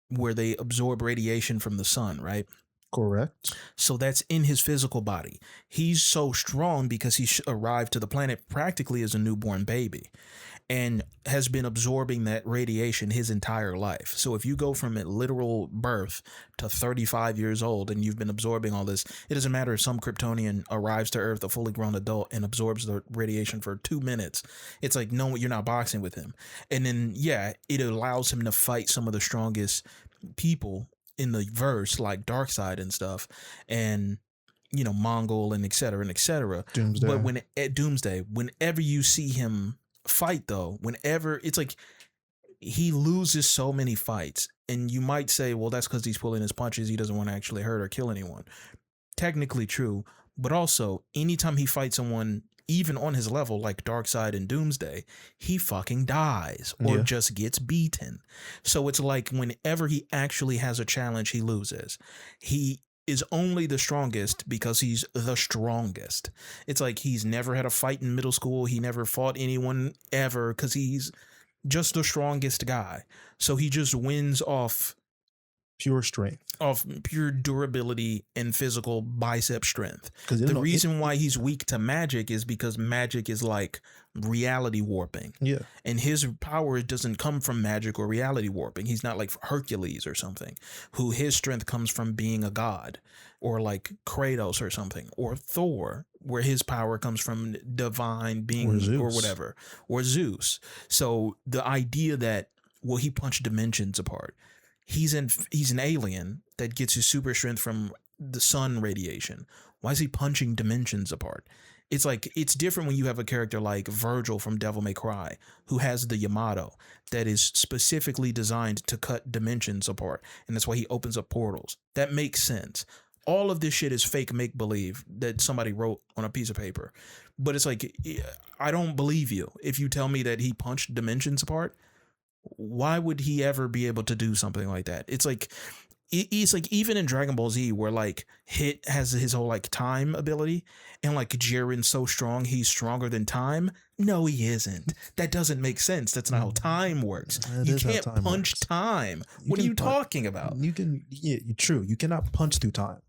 Speaker 2: where they absorb radiation from the sun, right?
Speaker 3: Correct.
Speaker 2: So that's in his physical body. He's so strong because he arrived to the planet practically as a newborn baby and has been absorbing that radiation his entire life. So if you go from a literal birth to 35 years old and you've been absorbing all this, it doesn't matter if some Kryptonian arrives to Earth, a fully grown adult, and absorbs the radiation for 2 minutes. It's like, no, you're not boxing with him. And then, yeah, it allows him to fight some of the strongest people in the verse, like Darkseid and stuff, and Mongol and et cetera,
Speaker 3: Doomsday.
Speaker 2: But when at Doomsday, whenever you see him fight, though, whenever it's like he loses so many fights, and you might say, well, that's because he's pulling his punches. He doesn't want to actually hurt or kill anyone. Technically true, but also anytime he fights someone even on his level, like Darkseid and Doomsday, he fucking dies or just gets beaten. So it's like whenever he actually has a challenge, he loses. He is only the strongest because he's the strongest. It's like he's never had a fight in middle school. He never fought anyone ever because he's just the strongest guy. So he just wins off
Speaker 3: pure strength,
Speaker 2: of pure durability and physical bicep strength.
Speaker 3: The
Speaker 2: reason why he's weak to magic is because magic is like reality warping.
Speaker 3: Yeah.
Speaker 2: And his power doesn't come from magic or reality warping. He's not like Hercules or something, who his strength comes from being a god, or like Kratos or something, or Thor, where his power comes from divine being or whatever, or Zeus. So the idea that, well, he punched dimensions apart. He's an alien that gets his super strength from the sun radiation. Why is he punching dimensions apart? It's like, it's different when you have a character like Virgil from Devil May Cry, who has the Yamato that is specifically designed to cut dimensions apart. And that's why he opens up portals. That makes sense. All of this shit is fake make-believe that somebody wrote on a piece of paper. But it's like, I don't believe you if you tell me that he punched dimensions apart. Why would he ever be able to do something like that? It's like, He's like, even in Dragon Ball Z, where like Hit has his whole like time ability, and like Jiren's so strong he's stronger than time. No, he isn't. That doesn't make sense. That's not how time works.
Speaker 3: That
Speaker 2: You
Speaker 3: is how
Speaker 2: can't
Speaker 3: time
Speaker 2: punch
Speaker 3: works.
Speaker 2: time.
Speaker 3: You
Speaker 2: What are
Speaker 3: can
Speaker 2: you
Speaker 3: punch-
Speaker 2: talking about?
Speaker 3: You can, yeah, true. You cannot punch through time,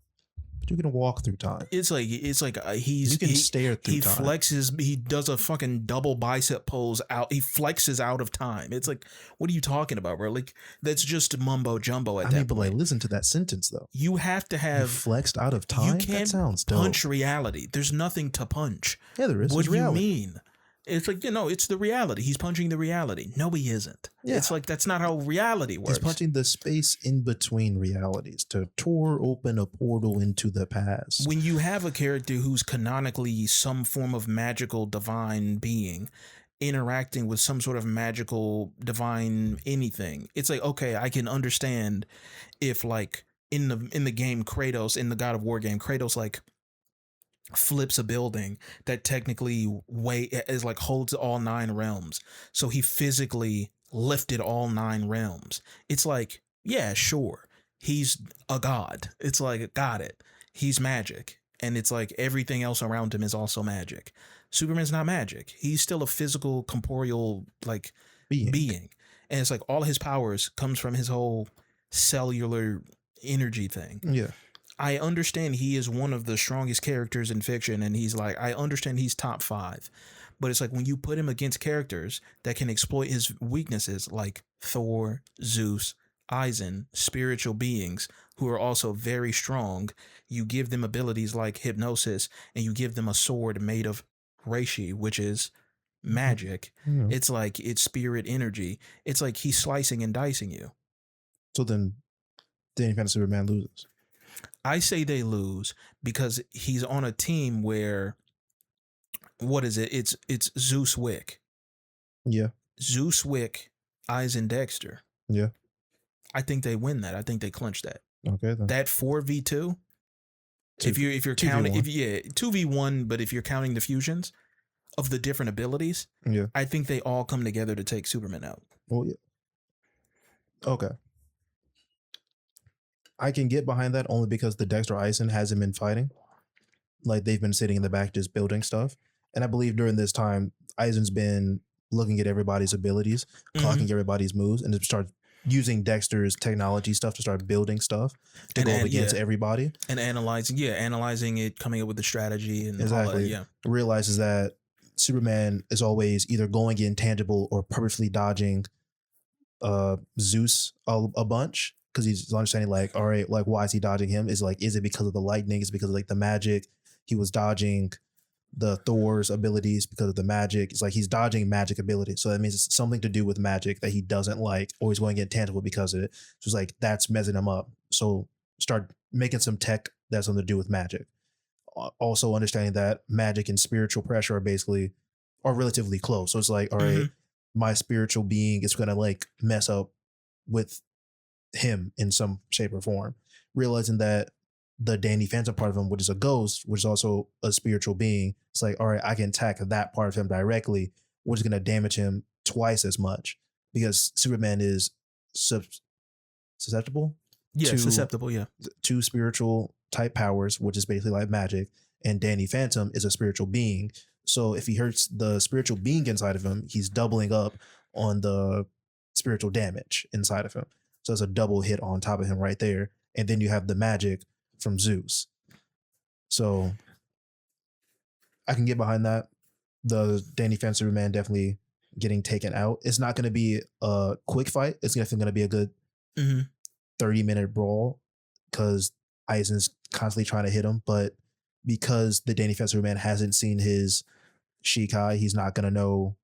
Speaker 3: but you can walk through time.
Speaker 2: It's like
Speaker 3: You can stare through
Speaker 2: he
Speaker 3: time.
Speaker 2: flexes. He does a fucking double bicep pose out. He flexes out of time. It's like, what are you talking about, bro? Like, that's just mumbo jumbo at
Speaker 3: I
Speaker 2: that
Speaker 3: mean, but
Speaker 2: point.
Speaker 3: like, listen to that sentence though.
Speaker 2: You have to
Speaker 3: You
Speaker 2: have.
Speaker 3: flexed out of time.
Speaker 2: You
Speaker 3: That
Speaker 2: can't
Speaker 3: sounds dope.
Speaker 2: punch reality. There's nothing to punch.
Speaker 3: Yeah, there is.
Speaker 2: What
Speaker 3: It's
Speaker 2: do you
Speaker 3: reality.
Speaker 2: mean? It's like, it's the reality. He's punching the reality. No, he isn't.
Speaker 3: Yeah.
Speaker 2: It's like, that's not how reality works.
Speaker 3: He's punching the space in between realities to tore open a portal into the past.
Speaker 2: When you have a character who's canonically some form of magical divine being interacting with some sort of magical divine anything, it's like, okay, I can understand if like in the game Kratos, in the God of War game, Kratos like flips a building that technically is like holds all 9 realms, so he physically lifted all 9 realms. It's like, yeah, sure, he's a god. It's like, got it, he's magic, and it's like everything else around him is also magic. Superman's not magic. He's still a physical corporeal like being, and it's like all his powers comes from his whole cellular energy thing.
Speaker 3: Yeah.
Speaker 2: I understand he is one of the strongest characters in fiction, and he's like, I understand he's top 5, but it's like when you put him against characters that can exploit his weaknesses, like Thor, Zeus, Aizen, spiritual beings who are also very strong, you give them abilities like hypnosis, and you give them a sword made of reishi, which is magic.
Speaker 3: Yeah.
Speaker 2: It's like, it's spirit energy. It's like he's slicing and dicing you.
Speaker 3: So then Danny Phantom Superman loses.
Speaker 2: I say they lose because he's on a team where, what is it? It's Zeus Wick.
Speaker 3: Yeah.
Speaker 2: Zeus Wick, Eisen Dexter.
Speaker 3: Yeah.
Speaker 2: I think they win that. I think they clinch that.
Speaker 3: Okay then.
Speaker 2: That 4v2. If you're
Speaker 3: 2v1.
Speaker 2: counting 2v1, but if you're counting the fusions of the different abilities,
Speaker 3: Yeah.
Speaker 2: I think they all come together to take Superman out.
Speaker 3: Well, yeah. Okay. I can get behind that only because the Dexter Eisen hasn't been fighting. Like, they've been sitting in the back just building stuff. And I believe during this time, Eisen's been looking at everybody's abilities, clocking everybody's moves, and to start using Dexter's technology stuff to start building stuff to go up against everybody.
Speaker 2: And analyzing it, coming up with the strategy and all
Speaker 3: Exactly.
Speaker 2: that. Yeah.
Speaker 3: Realizes that Superman is always either going intangible or purposely dodging Zeus a bunch, because he's understanding like, all right, like, why is he dodging him? Is it because of the lightning? Is it because of like the magic? He was dodging the Thor's abilities because of the magic. It's like he's dodging magic abilities. So that means it's something to do with magic that he doesn't like, or he's going intangible because of it. So it's like, that's messing him up. So start making some tech that's something to do with magic. Also understanding that magic and spiritual pressure are relatively close. So it's like, all right, my spiritual being is going to like mess up with him in some shape or form. Realizing that the Danny Phantom part of him, which is a ghost, which is also a spiritual being, it's like, all right, I can attack that part of him directly, which is going to damage him twice as much, because Superman is susceptible.
Speaker 2: Yeah,
Speaker 3: to-
Speaker 2: susceptible. Yeah.
Speaker 3: to spiritual type powers, which is basically like magic, and Danny Phantom is a spiritual being. So if he hurts the spiritual being inside of him, he's doubling up on the spiritual damage inside of him. So it's a double hit on top of him right there. And then you have the magic from Zeus. So I can get behind that. The Danny Phantom Superman definitely getting taken out. It's not going to be a quick fight. It's definitely going to be a good 30-minute brawl, because Eisen's constantly trying to hit him. But because the Danny Phantom Superman hasn't seen his Shikai, he's not going to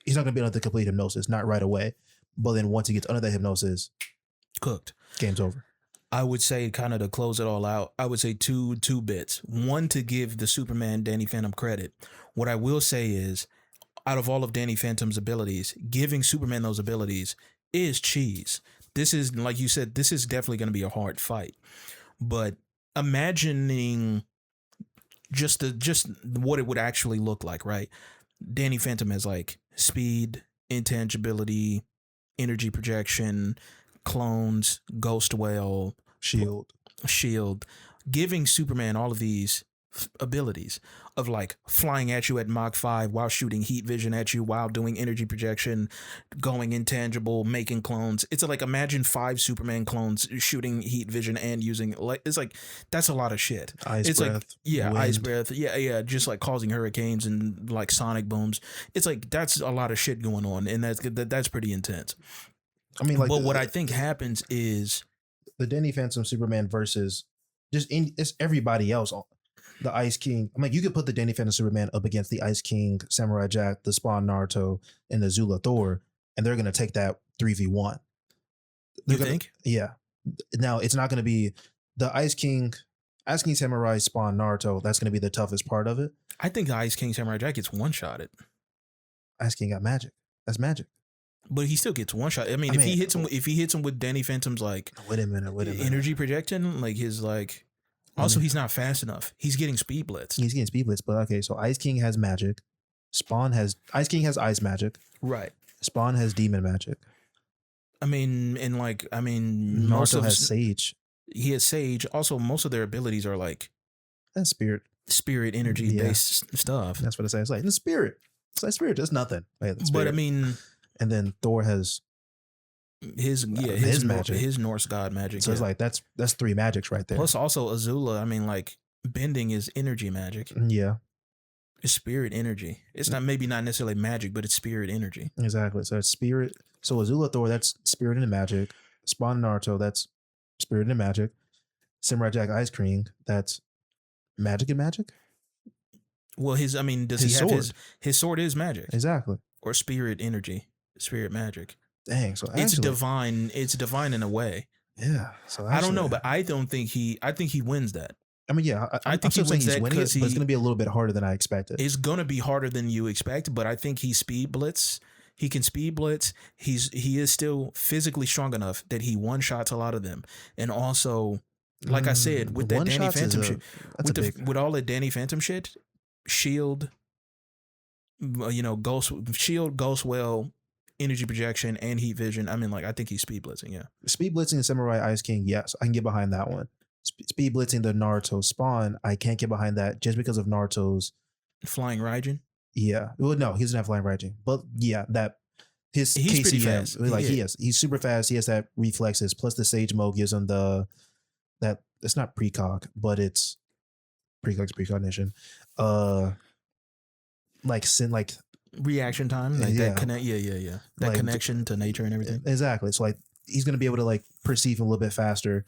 Speaker 3: be able to complete hypnosis, not right away. But then once he gets under that hypnosis,
Speaker 2: Cooked.
Speaker 3: game's over.
Speaker 2: I would say, kind of to close it all out, I would say two bits. One, to give the Superman Danny Phantom credit. What I will say is, out of all of Danny Phantom's abilities, giving Superman those abilities is cheese. This is, like you said, this is definitely going to be a hard fight. But imagining just what it would actually look like, right? Danny Phantom has like speed, intangibility, energy projection, clones, Ghost Whale, Shield, giving Superman all of these abilities of like flying at you at Mach 5 while shooting heat vision at you while doing energy projection, going intangible, making clones. It's like imagine 5 Superman clones shooting heat vision and using like it's like that's a lot of shit.
Speaker 3: Ice
Speaker 2: It's
Speaker 3: breath,
Speaker 2: like yeah,
Speaker 3: wind.
Speaker 2: ice breath, yeah, just like causing hurricanes and like sonic booms. It's like that's a lot of shit going on, and that's pretty intense.
Speaker 3: I mean, like,
Speaker 2: but what I think happens is
Speaker 3: the Danny Phantom Superman versus it's everybody else. The Ice King. I'm like, you could put the Danny Phantom Superman up against the Ice King, Samurai Jack, the Spawn Naruto, and the Azula Thor, and they're gonna take that 3v1.
Speaker 2: you think
Speaker 3: Yeah. Now it's not gonna be the Ice King, Samurai, Spawn Naruto. That's gonna be the toughest part of it.
Speaker 2: I think the Ice King Samurai Jack gets one shotted.
Speaker 3: Ice King got magic. That's magic.
Speaker 2: But he still gets one shot. I mean, if he hits him with Danny Phantom's like
Speaker 3: Wait a minute.
Speaker 2: energy projection, like his like. Also, he's not fast enough. He's getting speed blitz.
Speaker 3: He's getting speed blitz, but okay. So Ice King has magic. Ice King has ice magic.
Speaker 2: Right.
Speaker 3: Spawn has demon magic.
Speaker 2: I mean, most
Speaker 3: Naruto
Speaker 2: of
Speaker 3: has Sage.
Speaker 2: he has Sage. Also, most of their abilities are like
Speaker 3: That's spirit.
Speaker 2: spirit energy based stuff.
Speaker 3: That's what I say. It's like the spirit. It's like spirit. There's nothing. Like, the
Speaker 2: But I
Speaker 3: spirit.
Speaker 2: mean,
Speaker 3: and then Thor has.
Speaker 2: his
Speaker 3: his magic.
Speaker 2: his Norse god magic.
Speaker 3: So it's like that's 3 magics right there.
Speaker 2: Plus also Azula. I mean, like bending is energy magic.
Speaker 3: Yeah,
Speaker 2: It's spirit energy. It's not necessarily magic, but it's spirit energy.
Speaker 3: exactly. So it's spirit. So Azula Thor, that's spirit and magic. Spawn Naruto, that's spirit and magic. Samurai Jack Ice Cream, that's magic and magic.
Speaker 2: Well, does
Speaker 3: His
Speaker 2: he have
Speaker 3: sword.
Speaker 2: his sword is magic
Speaker 3: Exactly.
Speaker 2: or spirit energy, spirit magic.
Speaker 3: Dang. So
Speaker 2: It's
Speaker 3: actually,
Speaker 2: divine. It's divine in a way.
Speaker 3: Yeah. So
Speaker 2: I don't know,
Speaker 3: actually-
Speaker 2: but I think he wins that.
Speaker 3: I mean, yeah.
Speaker 2: I
Speaker 3: I'm
Speaker 2: think
Speaker 3: still
Speaker 2: he
Speaker 3: saying
Speaker 2: wins
Speaker 3: he's
Speaker 2: that
Speaker 3: winning it,
Speaker 2: 'cause
Speaker 3: but it's
Speaker 2: he-
Speaker 3: going to be a little bit harder than I expected.
Speaker 2: It's gonna be harder than you expect, but I think he speed blitz. He can speed blitz. He is still physically strong enough that he one shots a lot of them, and also, like I said, with that
Speaker 3: One
Speaker 2: Danny
Speaker 3: shots is
Speaker 2: Phantom shit,
Speaker 3: that's a big.
Speaker 2: with all that Danny Phantom shit, Shield, Ghost Well, energy projection, and heat vision. I mean, like I think he's speed blitzing. Yeah,
Speaker 3: Speed blitzing the Samurai Ice King, yes, I can get behind that one. Speed blitzing the Naruto Spawn, I can't get behind that just because of Naruto's.
Speaker 2: flying Raijin.
Speaker 3: Yeah, well, no, he doesn't have flying raging, but yeah, that his
Speaker 2: He's pretty
Speaker 3: KCM,
Speaker 2: fast.
Speaker 3: like
Speaker 2: Yeah.
Speaker 3: he's super fast. He has that reflexes. Plus the Sage Mode gives him that it's not precog, but it's precognition. Like
Speaker 2: Reaction time, like
Speaker 3: Yeah.
Speaker 2: that connect. Yeah. That
Speaker 3: Like,
Speaker 2: connection to nature and everything.
Speaker 3: exactly. So like he's gonna be able to like perceive him a little bit faster.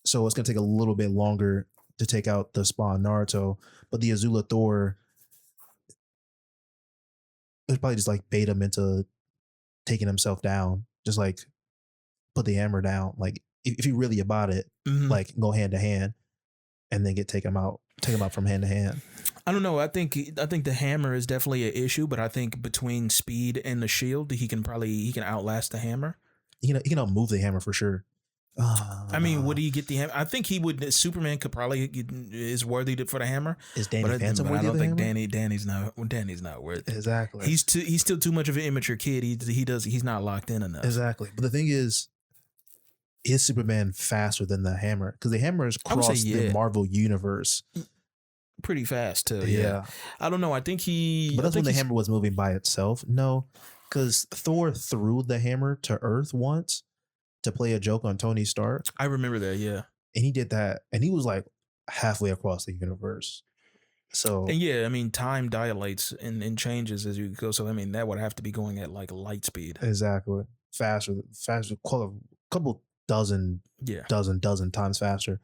Speaker 3: So it's gonna take a little bit longer to take out the Spawn Naruto, but the Azula Thor, it's probably just like bait him into taking himself down. Just like put the hammer down. Like if you really about it,
Speaker 2: Mhm.
Speaker 3: like go hand to hand, and then take him out from hand to hand.
Speaker 2: I don't know. I think the hammer is definitely an issue, but I think between speed and the shield, he can outlast the hammer.
Speaker 3: He can outmove the hammer for sure.
Speaker 2: I mean, would he get the hammer? I think he would. Superman could probably is worthy for the hammer,
Speaker 3: Is Danny
Speaker 2: but
Speaker 3: Phantom
Speaker 2: I
Speaker 3: worthy
Speaker 2: don't
Speaker 3: of the
Speaker 2: think
Speaker 3: hammer?
Speaker 2: Danny's not worthy.
Speaker 3: Exactly.
Speaker 2: He's still too much of an immature kid. He's not locked in enough.
Speaker 3: Exactly. But the thing is Superman faster than the hammer? Because the hammer has
Speaker 2: I would say
Speaker 3: crossed the
Speaker 2: yeah.
Speaker 3: Marvel universe.
Speaker 2: Pretty fast too. Yeah. I don't know. I think he.
Speaker 3: But
Speaker 2: I
Speaker 3: that's when
Speaker 2: think
Speaker 3: the
Speaker 2: he's-
Speaker 3: hammer was moving by itself. No, because Thor threw the hammer to Earth once to play a joke on Tony Stark.
Speaker 2: I remember that. Yeah.
Speaker 3: And he did that. And he was like halfway across the universe. So
Speaker 2: And yeah, I mean, time dilates and changes as you go. So I mean, that would have to be going at like light speed.
Speaker 3: exactly. Faster, couple dozen
Speaker 2: Yeah.
Speaker 3: times faster.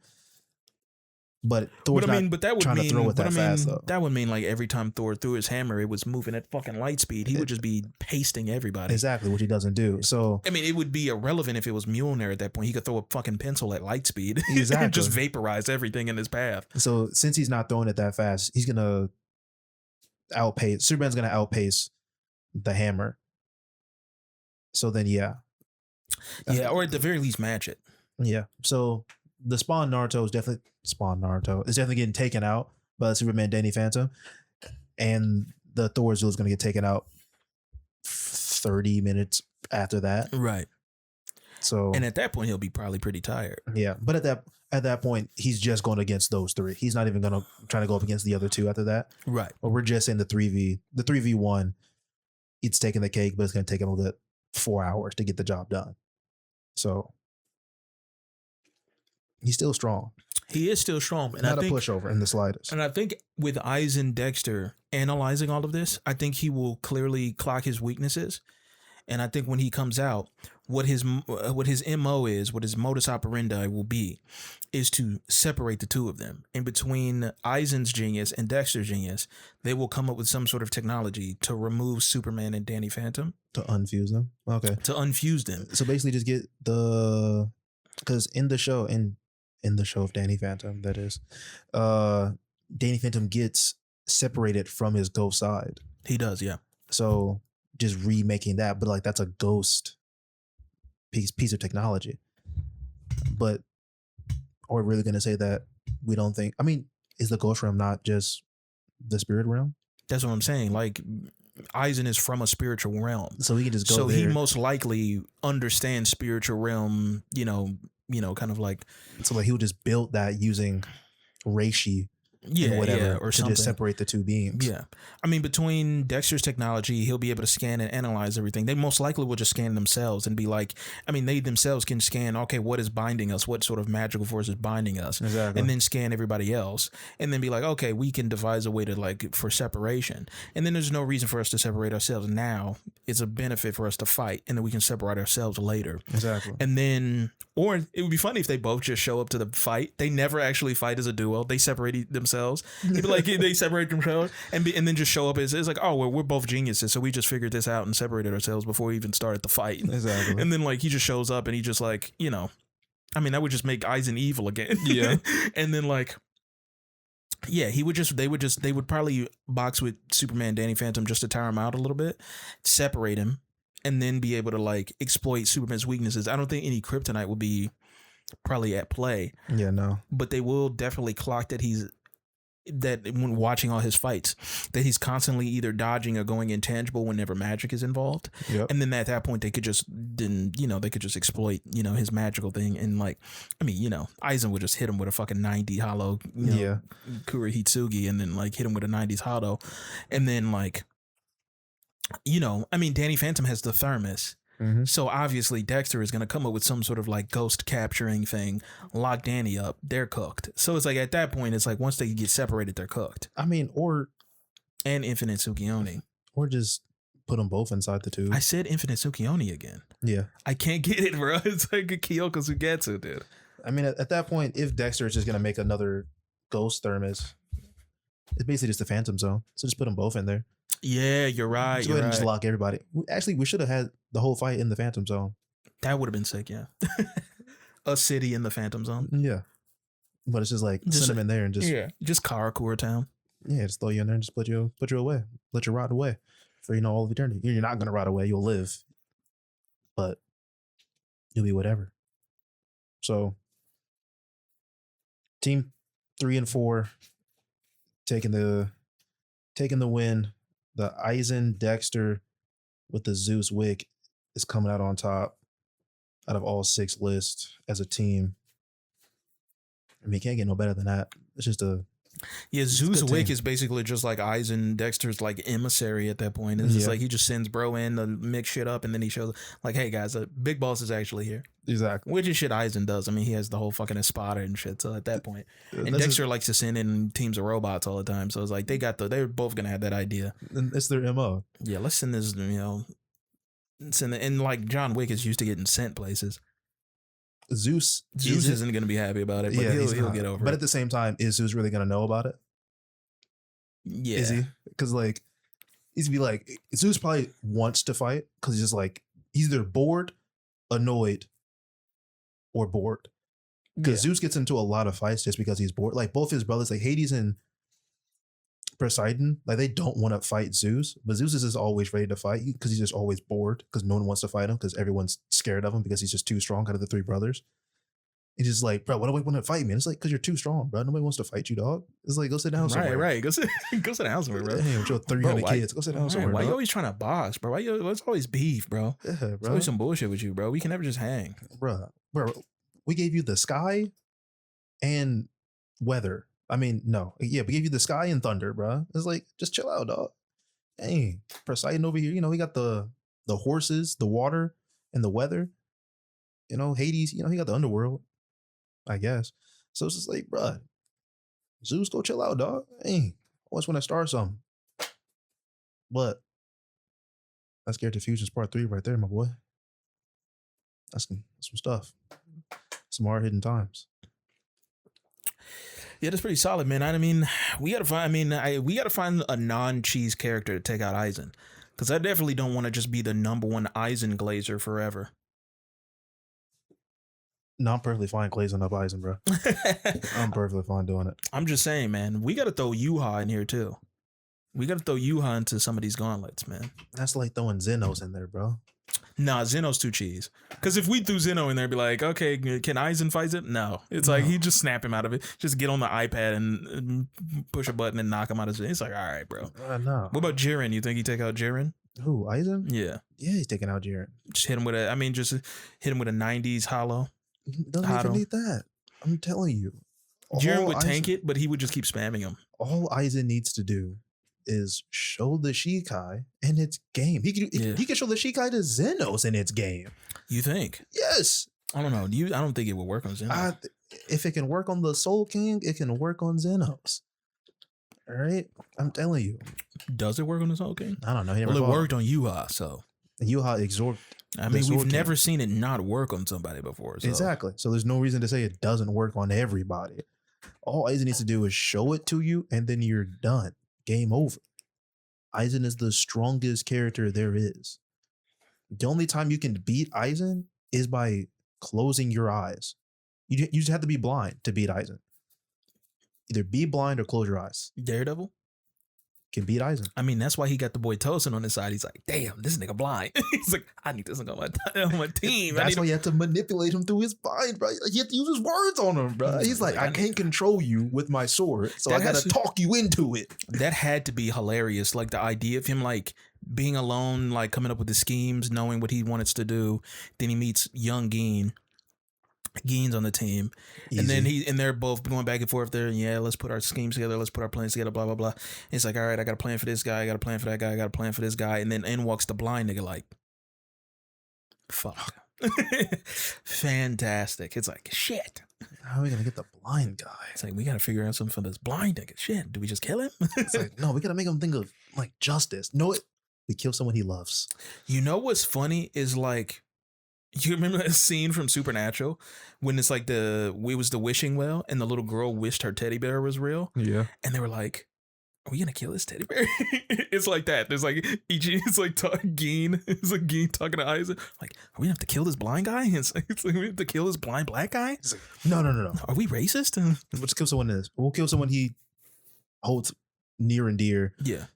Speaker 3: But Thor's
Speaker 2: But I mean, but that would
Speaker 3: trying to
Speaker 2: mean,
Speaker 3: throw it
Speaker 2: but I
Speaker 3: that
Speaker 2: mean,
Speaker 3: fast, though.
Speaker 2: that would mean like every time Thor threw his hammer, it was moving at fucking light speed. He would just be pasting everybody.
Speaker 3: exactly, which he doesn't do. So
Speaker 2: I mean, it would be irrelevant if it was Mjolnir at that point. He could throw a fucking pencil at light speed and
Speaker 3: Exactly.
Speaker 2: just vaporize everything in his path.
Speaker 3: So since he's not throwing it that fast, he's gonna outpace. Superman's gonna outpace the hammer. So then, yeah,
Speaker 2: Yeah, or at the very least, match it.
Speaker 3: yeah. So the Spawn Naruto is definitely getting taken out by the Superman Danny Phantom, and the Thor Azula is gonna get taken out 30 minutes after that.
Speaker 2: Right.
Speaker 3: So
Speaker 2: And at that point, he'll be probably pretty tired.
Speaker 3: yeah, but at that point, he's just going against those three. He's not even going to try to go up against the other two after that.
Speaker 2: Right.
Speaker 3: But we're just in the 3v1. It's taking the cake, but it's going to take him a good 4 hours to get the job done. So he's still strong.
Speaker 2: He is still strong. And
Speaker 3: Not
Speaker 2: I think,
Speaker 3: a pushover in the slightest.
Speaker 2: And I think with Eisen Dexter analyzing all of this, I think he will clearly clock his weaknesses. And I think when he comes out, what his MO is, what his modus operandi will be, is to separate the two of them. And between Eisen's genius and Dexter's genius, they will come up with some sort of technology to remove Superman and Danny Phantom.
Speaker 3: To unfuse them. Okay.
Speaker 2: To unfuse them.
Speaker 3: So basically just get because in the show of Danny Phantom, that is, Danny Phantom gets separated from his ghost side.
Speaker 2: He does, yeah.
Speaker 3: So just remaking that, but like that's a ghost piece of technology. But are we really going to say that we don't think? I mean, is the ghost realm not just the spirit realm?
Speaker 2: That's what I'm saying. Like, Eisen is from a spiritual realm,
Speaker 3: so he can just go.
Speaker 2: So
Speaker 3: there.
Speaker 2: he most likely understands spiritual realm. Kind of like.
Speaker 3: So like he would just build that using reishi.
Speaker 2: Yeah,
Speaker 3: whatever,
Speaker 2: or
Speaker 3: to
Speaker 2: something.
Speaker 3: just separate the two beings.
Speaker 2: Yeah, I mean, between Dexter's technology, he'll be able to scan and analyze everything. They most likely will just scan themselves and be like, I mean, they themselves can scan. Okay, what is binding us? What sort of magical force is binding us?
Speaker 3: Exactly.
Speaker 2: And then scan everybody else, and then be like, okay, we can devise a way to for separation. And then there's no reason for us to separate ourselves now. It's a benefit for us to fight, and then we can separate ourselves later.
Speaker 3: Exactly.
Speaker 2: And then, or it would be funny if they both just show up to the fight. They never actually fight as a duo. They separate themselves. It'd be like they separate themselves and then just show up as it's like, oh, well, we're both geniuses, so we just figured this out and separated ourselves before we even started the fight.
Speaker 3: Exactly.
Speaker 2: And then like he just shows up and he just like, I mean, that would just make Eisen evil again.
Speaker 3: Yeah.
Speaker 2: And then like, yeah, they would probably box with Superman, Danny Phantom just to tire him out a little bit, separate him, and then be able to like exploit Superman's weaknesses. I don't think any kryptonite will be probably at play.
Speaker 3: Yeah, no.
Speaker 2: But they will definitely clock that when watching all his fights, that he's constantly either dodging or going intangible whenever magic is involved.
Speaker 3: Yep.
Speaker 2: And then at that point they could just exploit, his magical thing. And like, I mean, Eisen would just hit him with a fucking 90 hollow, Kura Hitsugi, and then like hit him with a 90s hollow. And then like, I mean, Danny Phantom has the thermos.
Speaker 3: Mm-hmm.
Speaker 2: So obviously Dexter is going to come up with some sort of like ghost capturing thing, lock Danny up, they're cooked. So it's like at that point, it's like once they get separated, they're cooked.
Speaker 3: I mean,
Speaker 2: and Infinite Tsukiyomi.
Speaker 3: Or just put them both inside the tube.
Speaker 2: I said Infinite Tsukiyomi again.
Speaker 3: Yeah.
Speaker 2: I can't get it, bro. It's like a Kyoko Sugetsu, dude.
Speaker 3: I mean, at that point, if Dexter is just going to make another ghost thermos, it's basically just the Phantom Zone. So just put them both in there.
Speaker 2: Yeah, you're right.
Speaker 3: Just go ahead and just lock everybody. Actually, we should have had the whole fight in the Phantom Zone.
Speaker 2: That would have been sick, yeah. A city in the Phantom Zone.
Speaker 3: Yeah. But it's just like send them in there and
Speaker 2: just Karakura Town.
Speaker 3: Yeah, just throw you in there and just put you away. Let you rot away for all of eternity. You're not gonna rot away, you'll live. But you'll be whatever. So team 3 and 4 taking the win. The Eisen Dexter with the Zeus Wick is coming out on top out of all 6 lists as a team. I mean, you can't get no better than that. It's just
Speaker 2: Zeus Wick is basically just like Eisen Dexter's like emissary at that point. It's just like he just sends bro in to mix shit up, and then he shows like, hey guys, the big boss is actually here.
Speaker 3: Exactly.
Speaker 2: Which is shit Eisen does. I mean, he has the whole fucking Espada and shit. So at that point, and Dexter likes to send in teams of robots all the time. So it's like they're both gonna have that idea.
Speaker 3: It's their MO.
Speaker 2: Yeah, let's send this. And like John Wick is used to getting sent places.
Speaker 3: Zeus
Speaker 2: isn't going to be happy about it, but he'll get over it.
Speaker 3: But at the same time, is Zeus really going to know about it?
Speaker 2: Yeah.
Speaker 3: Is he? Because like, he's be like, Zeus probably wants to fight because he's just like, he's either bored, annoyed, or bored. Because Zeus gets into a lot of fights just because he's bored. Like both his brothers, like Hades and Poseidon, like they don't want to fight Zeus, but Zeus is just always ready to fight because he's just always bored because no one wants to fight him because everyone's scared of him because he's just too strong out of the 3 brothers. It's just like, bro, why do we want to fight, man? It's like, because you're too strong, bro. Nobody wants to fight you, dog. It's like, go sit down somewhere.
Speaker 2: Right. Go sit down somewhere, bro.
Speaker 3: Hey, with your 300
Speaker 2: why-
Speaker 3: kids, go sit down
Speaker 2: Right,
Speaker 3: somewhere,
Speaker 2: why you
Speaker 3: dog.
Speaker 2: always trying to box, bro? What's always beef, bro?
Speaker 3: Yeah,
Speaker 2: There's
Speaker 3: bro.
Speaker 2: always some bullshit with you, bro. We can never just hang.
Speaker 3: Bro, we gave you the sky and weather. I mean, no. Yeah, we gave you the sky and thunder, bro. It's like, just chill out, dog. Hey, Poseidon over here, you know, he got the horses, the water, and the weather. You know, Hades, you know, he got the underworld, I guess. So it's just like, bro, Zeus, go chill out, dog. Hey, always want to start something. But that's Character Fusions Part 3 right there, my boy. That's some stuff. Some hard hidden times.
Speaker 2: Yeah, that's pretty solid, man. I mean, we gotta find a non-cheese character to take out Aizen, because I definitely don't want to just be the number one Aizen glazer forever.
Speaker 3: No, I'm perfectly fine glazing up Aizen, bro. I'm perfectly fine doing it.
Speaker 2: I'm just saying, man. We gotta throw Yuha in here too. We gotta throw Yuha into some of these gauntlets, man.
Speaker 3: That's like throwing Zenos in there, bro.
Speaker 2: Nah, Zeno's too cheese. Because if we threw Zeno in there, be like, okay, can Aizen fight it? No. It's like, he just snap him out of it. Just get on the iPad and push a button and knock him out of it. It's like, all right, bro.
Speaker 3: No.
Speaker 2: What about Jiren? You think he take out Jiren?
Speaker 3: Who, Aizen?
Speaker 2: Yeah.
Speaker 3: Yeah, he's taking out Jiren.
Speaker 2: Just hit him with a 90s hollow.
Speaker 3: Doesn't even need that. I'm telling you.
Speaker 2: Jiren would tank it, but he would just keep spamming him.
Speaker 3: All Aizen needs to do is show the Shikai in its game. He can show the Shikai to Zenos in its game.
Speaker 2: You think?
Speaker 3: Yes.
Speaker 2: I don't know. I don't think it would work on Zeno.
Speaker 3: If it can work on the Soul King, it can work on Zenos. All right? I'm telling you.
Speaker 2: Does it work on the Soul King?
Speaker 3: I don't know.
Speaker 2: Well, it worked on Yuha, so.
Speaker 3: Yuha exhort.
Speaker 2: I mean, we've never seen it not work on somebody before. So.
Speaker 3: Exactly. So there's no reason to say it doesn't work on everybody. All Aizen needs to do is show it to you, and then you're done. Game over. Aizen is the strongest character there is. The only time you can beat Aizen is by closing your eyes. You just have to be blind to beat Aizen. Either be blind or close your eyes.
Speaker 2: Daredevil
Speaker 3: can beat Aizen.
Speaker 2: I mean, that's why he got the boy Tosin on his side. He's like, damn, this nigga blind. He's like, I need this nigga on my team.
Speaker 3: That's why you have to manipulate him through his mind, bro. You have to use his words on him, bro. He's like, I can't control you with my sword, so I gotta talk you into it.
Speaker 2: That had to be hilarious. Like the idea of him like being alone, like coming up with the schemes, knowing what he wants to do. Then he meets young Gin. Gin's on the team. Easy. And then they're both going back and forth there. Yeah, let's put our schemes together. Let's put our plans together, blah, blah, blah. And it's like, all right, I got a plan for this guy. I got a plan for that guy. I got a plan for this guy. And then in walks the blind nigga like, fuck. Fantastic. It's like, shit.
Speaker 3: How are we going to get the blind guy?
Speaker 2: It's like, we got to figure out something for this blind nigga. Shit, do we just kill him?
Speaker 3: It's like, no, we got to make him think of like justice. No, we kill someone he loves.
Speaker 2: You know what's funny is like, you remember that scene from Supernatural when it's like it was the wishing well and the little girl wished her teddy bear was real?
Speaker 3: Yeah.
Speaker 2: And they were like, are we going to kill this teddy bear? It's like that. There's like, it's like Gin. It's like Gin talking to Aizen. Like, are we going to have to kill this blind guy? It's like we have to kill this blind black guy?
Speaker 3: It's like, no.
Speaker 2: Are we racist?
Speaker 3: We'll just kill someone We'll kill someone he holds near and dear.
Speaker 2: Yeah.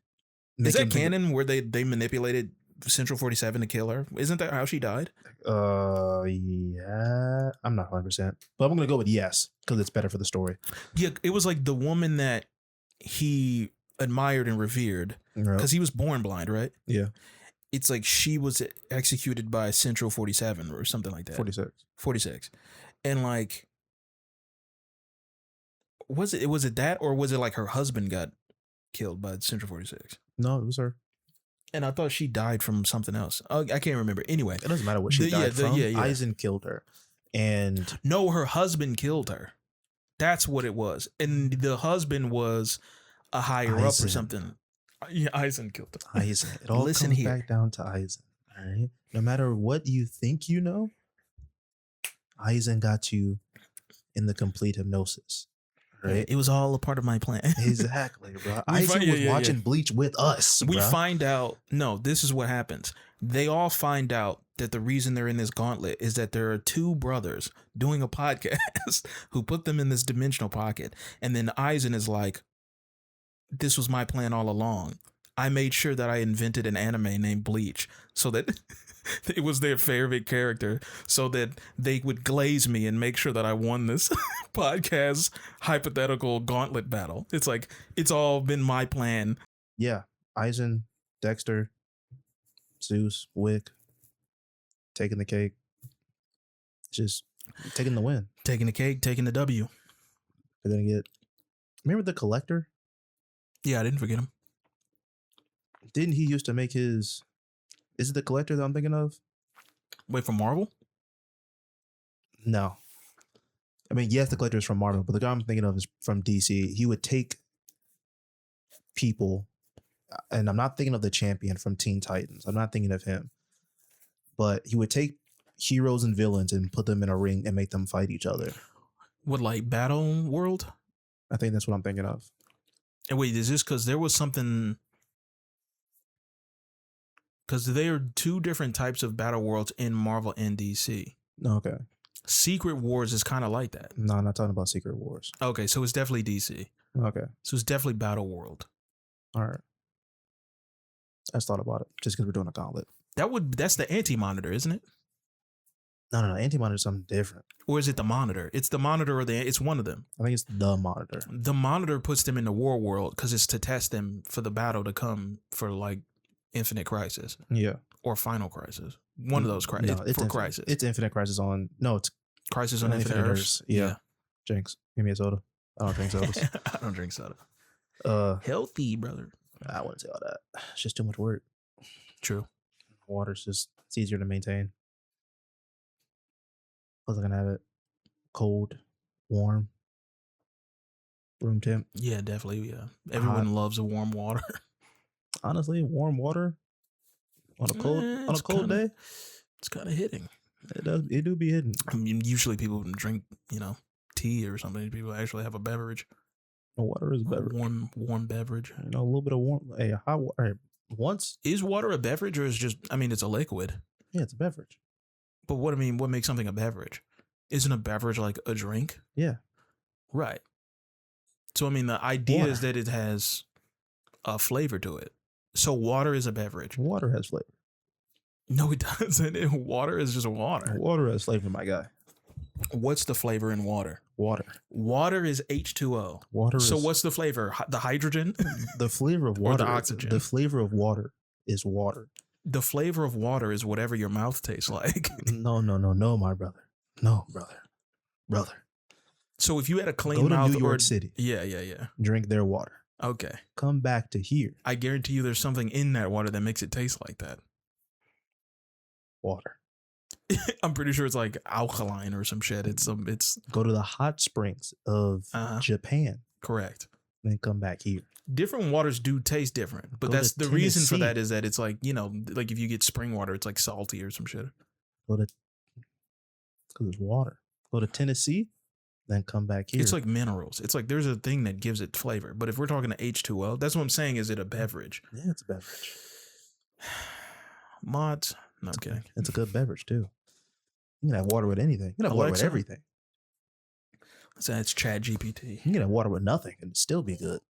Speaker 2: Is that canon where they manipulated Central 47 to kill her? Isn't that how she died?
Speaker 3: Yeah. I'm not 100%. But I'm going to go with yes, because it's better for the story.
Speaker 2: Yeah, it was like the woman that he admired and revered because he was born blind, right?
Speaker 3: Yeah.
Speaker 2: It's like she was executed by Central 47 or something like that. 46. And like, was it that, or was it like her husband got killed by Central 46?
Speaker 3: No, it was her.
Speaker 2: And I thought she died from something else. I can't remember. Anyway,
Speaker 3: it doesn't matter what she died from. Aizen killed her. And
Speaker 2: no, her husband killed her. That's what it was. And the husband was a higher up or something. Yeah, Aizen killed her.
Speaker 3: Aizen. It all comes back down to Aizen. All right. No matter what you think you know, Aizen got you in the complete hypnosis. Right?
Speaker 2: It was all a part of my plan.
Speaker 3: Exactly, bro. Aizen was watching Bleach with us.
Speaker 2: We find out. No, this is what happens. They all find out that the reason they're in this gauntlet is that there are two brothers doing a podcast who put them in this dimensional pocket. And then Aizen is like, this was my plan all along. I made sure that I invented an anime named Bleach so that it was their favorite character, so that they would glaze me and make sure that I won this podcast hypothetical gauntlet battle. It's like it's all been my plan.
Speaker 3: Yeah, Eisen, Dexter, Zeus, Wick, taking the cake. Just taking the win.
Speaker 2: Taking the cake, taking the W.
Speaker 3: They're gonna get. Remember the Collector?
Speaker 2: Yeah, I didn't forget him.
Speaker 3: Didn't he used to make his? Is it the Collector that I'm thinking of?
Speaker 2: Wait, for Marvel?
Speaker 3: No. I mean, yes, the Collector is from Marvel, but the guy I'm thinking of is from DC. He would take people, and I'm not thinking of the Champion from Teen Titans. I'm not thinking of him, but he would take heroes and villains and put them in a ring and make them fight each other.
Speaker 2: What, like Battle World?
Speaker 3: I think that's what I'm thinking of.
Speaker 2: And wait, is this because there was something? Because there are two different types of Battle Worlds in Marvel and DC.
Speaker 3: Okay.
Speaker 2: Secret Wars is kind of like that.
Speaker 3: No, I'm not talking about Secret Wars.
Speaker 2: Okay, so it's definitely DC.
Speaker 3: Okay.
Speaker 2: So it's definitely Battle World.
Speaker 3: All right. I just thought about it just because we're doing a gauntlet.
Speaker 2: That's the Anti-Monitor, isn't it?
Speaker 3: No. Anti-Monitor is something different.
Speaker 2: Or is it the Monitor? It's the Monitor, or it's one of them.
Speaker 3: I think it's the Monitor.
Speaker 2: The Monitor puts them in the War World because it's to test them for the battle to come for like Infinite Crisis.
Speaker 3: Yeah.
Speaker 2: Or Final Crisis. One of those crises.
Speaker 3: No, it's
Speaker 2: Crisis.
Speaker 3: It's Infinite Crisis on. No, it's
Speaker 2: Crisis on Infinite Earths.
Speaker 3: Yeah. Jinx, give me a soda. I don't drink sodas.
Speaker 2: I don't drink soda. Healthy, brother.
Speaker 3: I wouldn't say all that. It's just too much work.
Speaker 2: True.
Speaker 3: Water's just, it's easier to maintain. Plus, I can have it cold, warm, room temp.
Speaker 2: Yeah, definitely. Yeah. Everyone loves a warm water.
Speaker 3: Honestly, warm water on a cold day,
Speaker 2: it's kind of hitting.
Speaker 3: It do be hidden.
Speaker 2: I mean, usually people drink, tea or something. People actually have a beverage.
Speaker 3: Water is a beverage.
Speaker 2: Warm beverage.
Speaker 3: A little bit of warm. Hey, hot water. Once
Speaker 2: is water a beverage, or is just? I mean, it's a liquid.
Speaker 3: Yeah, it's a beverage.
Speaker 2: But what makes something a beverage? Isn't a beverage like a drink?
Speaker 3: Yeah.
Speaker 2: Right. So I mean, the idea is that it has a flavor to it. So water is a beverage.
Speaker 3: Water has flavor.
Speaker 2: No, it doesn't. Water is just water.
Speaker 3: Water has flavor, my guy.
Speaker 2: What's the flavor in water?
Speaker 3: Water.
Speaker 2: Water is H2O.
Speaker 3: Water.
Speaker 2: So what's the flavor? The hydrogen?
Speaker 3: The flavor of water.
Speaker 2: Or the oxygen?
Speaker 3: The flavor of water is water.
Speaker 2: The flavor of water is whatever your mouth tastes like.
Speaker 3: No, my brother. No, brother.
Speaker 2: So if you had a clean mouth,
Speaker 3: New York City.
Speaker 2: Yeah.
Speaker 3: Drink their water.
Speaker 2: Okay.
Speaker 3: Come back to here.
Speaker 2: I guarantee you, there's something in that water that makes it taste like that.
Speaker 3: Water.
Speaker 2: I'm pretty sure it's like alkaline or some shit. It's
Speaker 3: go to the hot springs of Japan.
Speaker 2: Correct.
Speaker 3: Then come back here.
Speaker 2: Different waters do taste different, but that's the reason for that is that it's like, like if you get spring water, it's like salty or some shit.
Speaker 3: Because it's water. Go to Tennessee, then come back here.
Speaker 2: It's like minerals. It's like there's a thing that gives it flavor. But if we're talking to H2O, that's what I'm saying. Is it a beverage?
Speaker 3: Yeah, it's a beverage.
Speaker 2: Mods. No, I'm kidding.
Speaker 3: It's a good beverage too. You can have water with anything. You can have water with everything.
Speaker 2: So that's Chad GPT.
Speaker 3: You can have water with nothing and still be good.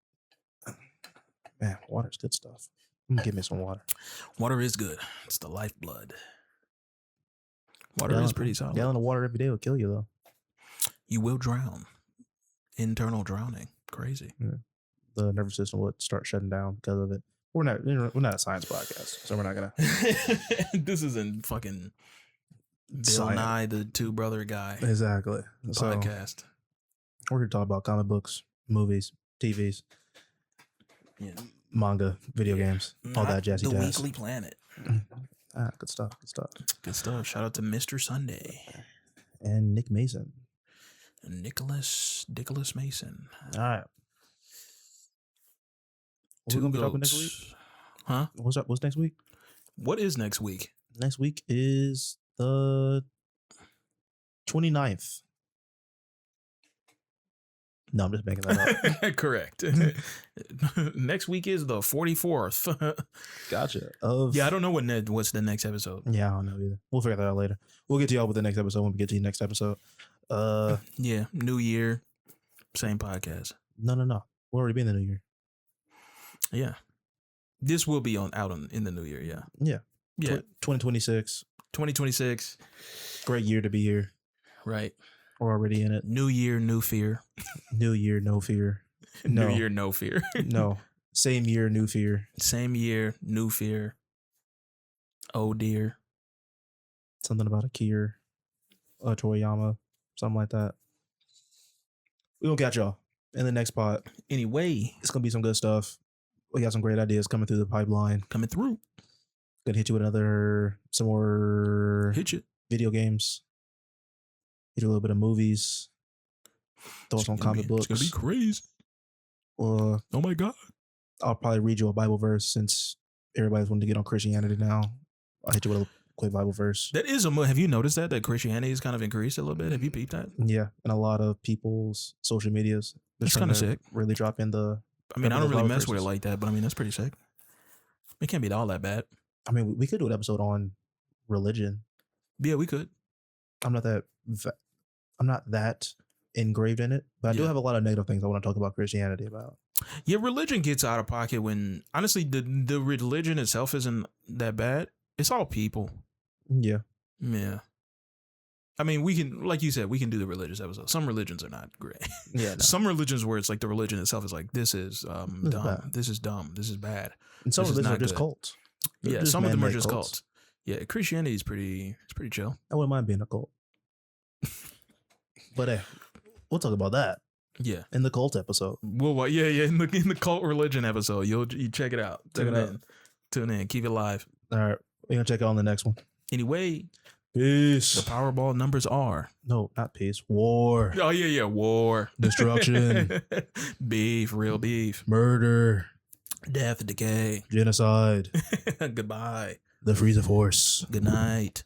Speaker 3: Man, water's good stuff. Give me some water.
Speaker 2: Water is good. It's the lifeblood. Water is pretty solid.
Speaker 3: Gallon of water every day will kill you though.
Speaker 2: You will drown. Internal drowning. Crazy.
Speaker 3: Yeah. The nervous system will start shutting down because of it. We're not a science podcast, so we're not gonna.
Speaker 2: This isn't fucking Bill Nye, the two brother guy.
Speaker 3: Exactly.
Speaker 2: Podcast.
Speaker 3: We're here to talk about comic books, movies, TVs, manga, video games, all that jazzy jazz.
Speaker 2: The Weekly Planet.
Speaker 3: Good stuff.
Speaker 2: Good stuff. Shout out to Mr. Sunday
Speaker 3: and Nick Mason,
Speaker 2: Nicholas Mason.
Speaker 3: All right. We're gonna be talking next week.
Speaker 2: Huh?
Speaker 3: What's next week?
Speaker 2: What is next week?
Speaker 3: Next week is the 29th. No, I'm just making that
Speaker 2: up. Correct. Next week is the 44th.
Speaker 3: Gotcha.
Speaker 2: I don't know what's the next episode.
Speaker 3: Yeah, I don't know either. We'll figure that out later. We'll get to y'all with the next episode when we get to the next episode.
Speaker 2: Yeah, New Year, same podcast.
Speaker 3: No. We'll already be in the New Year.
Speaker 2: Yeah. This will be out in the New Year, yeah.
Speaker 3: Yeah.
Speaker 2: Yeah.
Speaker 3: 2026.
Speaker 2: 2026.
Speaker 3: Great year to be here.
Speaker 2: Right.
Speaker 3: We're already in it.
Speaker 2: New year, new fear.
Speaker 3: New year, no fear. No.
Speaker 2: New year, no fear.
Speaker 3: No. Same year, new fear.
Speaker 2: Same year, new fear. Oh dear.
Speaker 3: Something about a Kier, a Toriyama, something like that. We gonna catch y'all in the next pod.
Speaker 2: Anyway,
Speaker 3: It's gonna be some good stuff. We got some great ideas coming through the pipeline.
Speaker 2: coming through.
Speaker 3: Gonna hit you with some more
Speaker 2: Hit you.
Speaker 3: video games. Hit you a little bit of movies. Thoughts on comic books.
Speaker 2: It's gonna be crazy.
Speaker 3: Or
Speaker 2: Oh my god.
Speaker 3: I'll probably read you a Bible verse since everybody's wanting to get on Christianity now. I'll hit you with a quick Bible verse.
Speaker 2: That is have you noticed that Christianity has kind of increased a little bit? Have you peeped that?
Speaker 3: Yeah, and a lot of people's social medias. They're
Speaker 2: That's
Speaker 3: trying
Speaker 2: kinda
Speaker 3: to
Speaker 2: sick.
Speaker 3: Really drop in the.
Speaker 2: I mean, I don't
Speaker 3: Bible
Speaker 2: really mess with it
Speaker 3: verses.
Speaker 2: like that, but I mean that's pretty sick. It can't be all that bad.
Speaker 3: I mean, we could do an episode on religion.
Speaker 2: Yeah, we could.
Speaker 3: I'm not that engraved in it, but I do
Speaker 2: Yeah.
Speaker 3: have a lot of negative things I want to talk about Christianity about.
Speaker 2: Yeah, religion gets out of pocket when honestly the religion itself isn't that bad. It's all people.
Speaker 3: Yeah,
Speaker 2: Yeah. I mean, we can, like you said, we can do the religious episode. Some religions are not great.
Speaker 3: yeah. No.
Speaker 2: Some religions where it's like the religion itself is like, this is
Speaker 3: This is
Speaker 2: dumb.
Speaker 3: bad.
Speaker 2: This is dumb. This is bad.
Speaker 3: And some
Speaker 2: this is
Speaker 3: religions are
Speaker 2: not
Speaker 3: just
Speaker 2: good.
Speaker 3: cults. They're
Speaker 2: Yeah,
Speaker 3: just
Speaker 2: some of them are
Speaker 3: man-made
Speaker 2: just cults. Yeah, Christianity is pretty chill.
Speaker 3: I wouldn't mind being a cult, but hey, we'll talk about that
Speaker 2: Yeah.
Speaker 3: in the cult episode.
Speaker 2: Well, yeah. In the cult religion episode, you check it out.
Speaker 3: Check it out.
Speaker 2: Tune in. Keep it live.
Speaker 3: All right, we're gonna check out on the next one.
Speaker 2: Anyway,
Speaker 3: Peace.
Speaker 2: the Powerball numbers are.
Speaker 3: No, not peace. War.
Speaker 2: Oh yeah. War.
Speaker 3: Destruction.
Speaker 2: Beef. Real beef.
Speaker 3: Murder.
Speaker 2: Death. Decay.
Speaker 3: Genocide.
Speaker 2: Goodbye.
Speaker 3: The Frieza Force.
Speaker 2: Good night.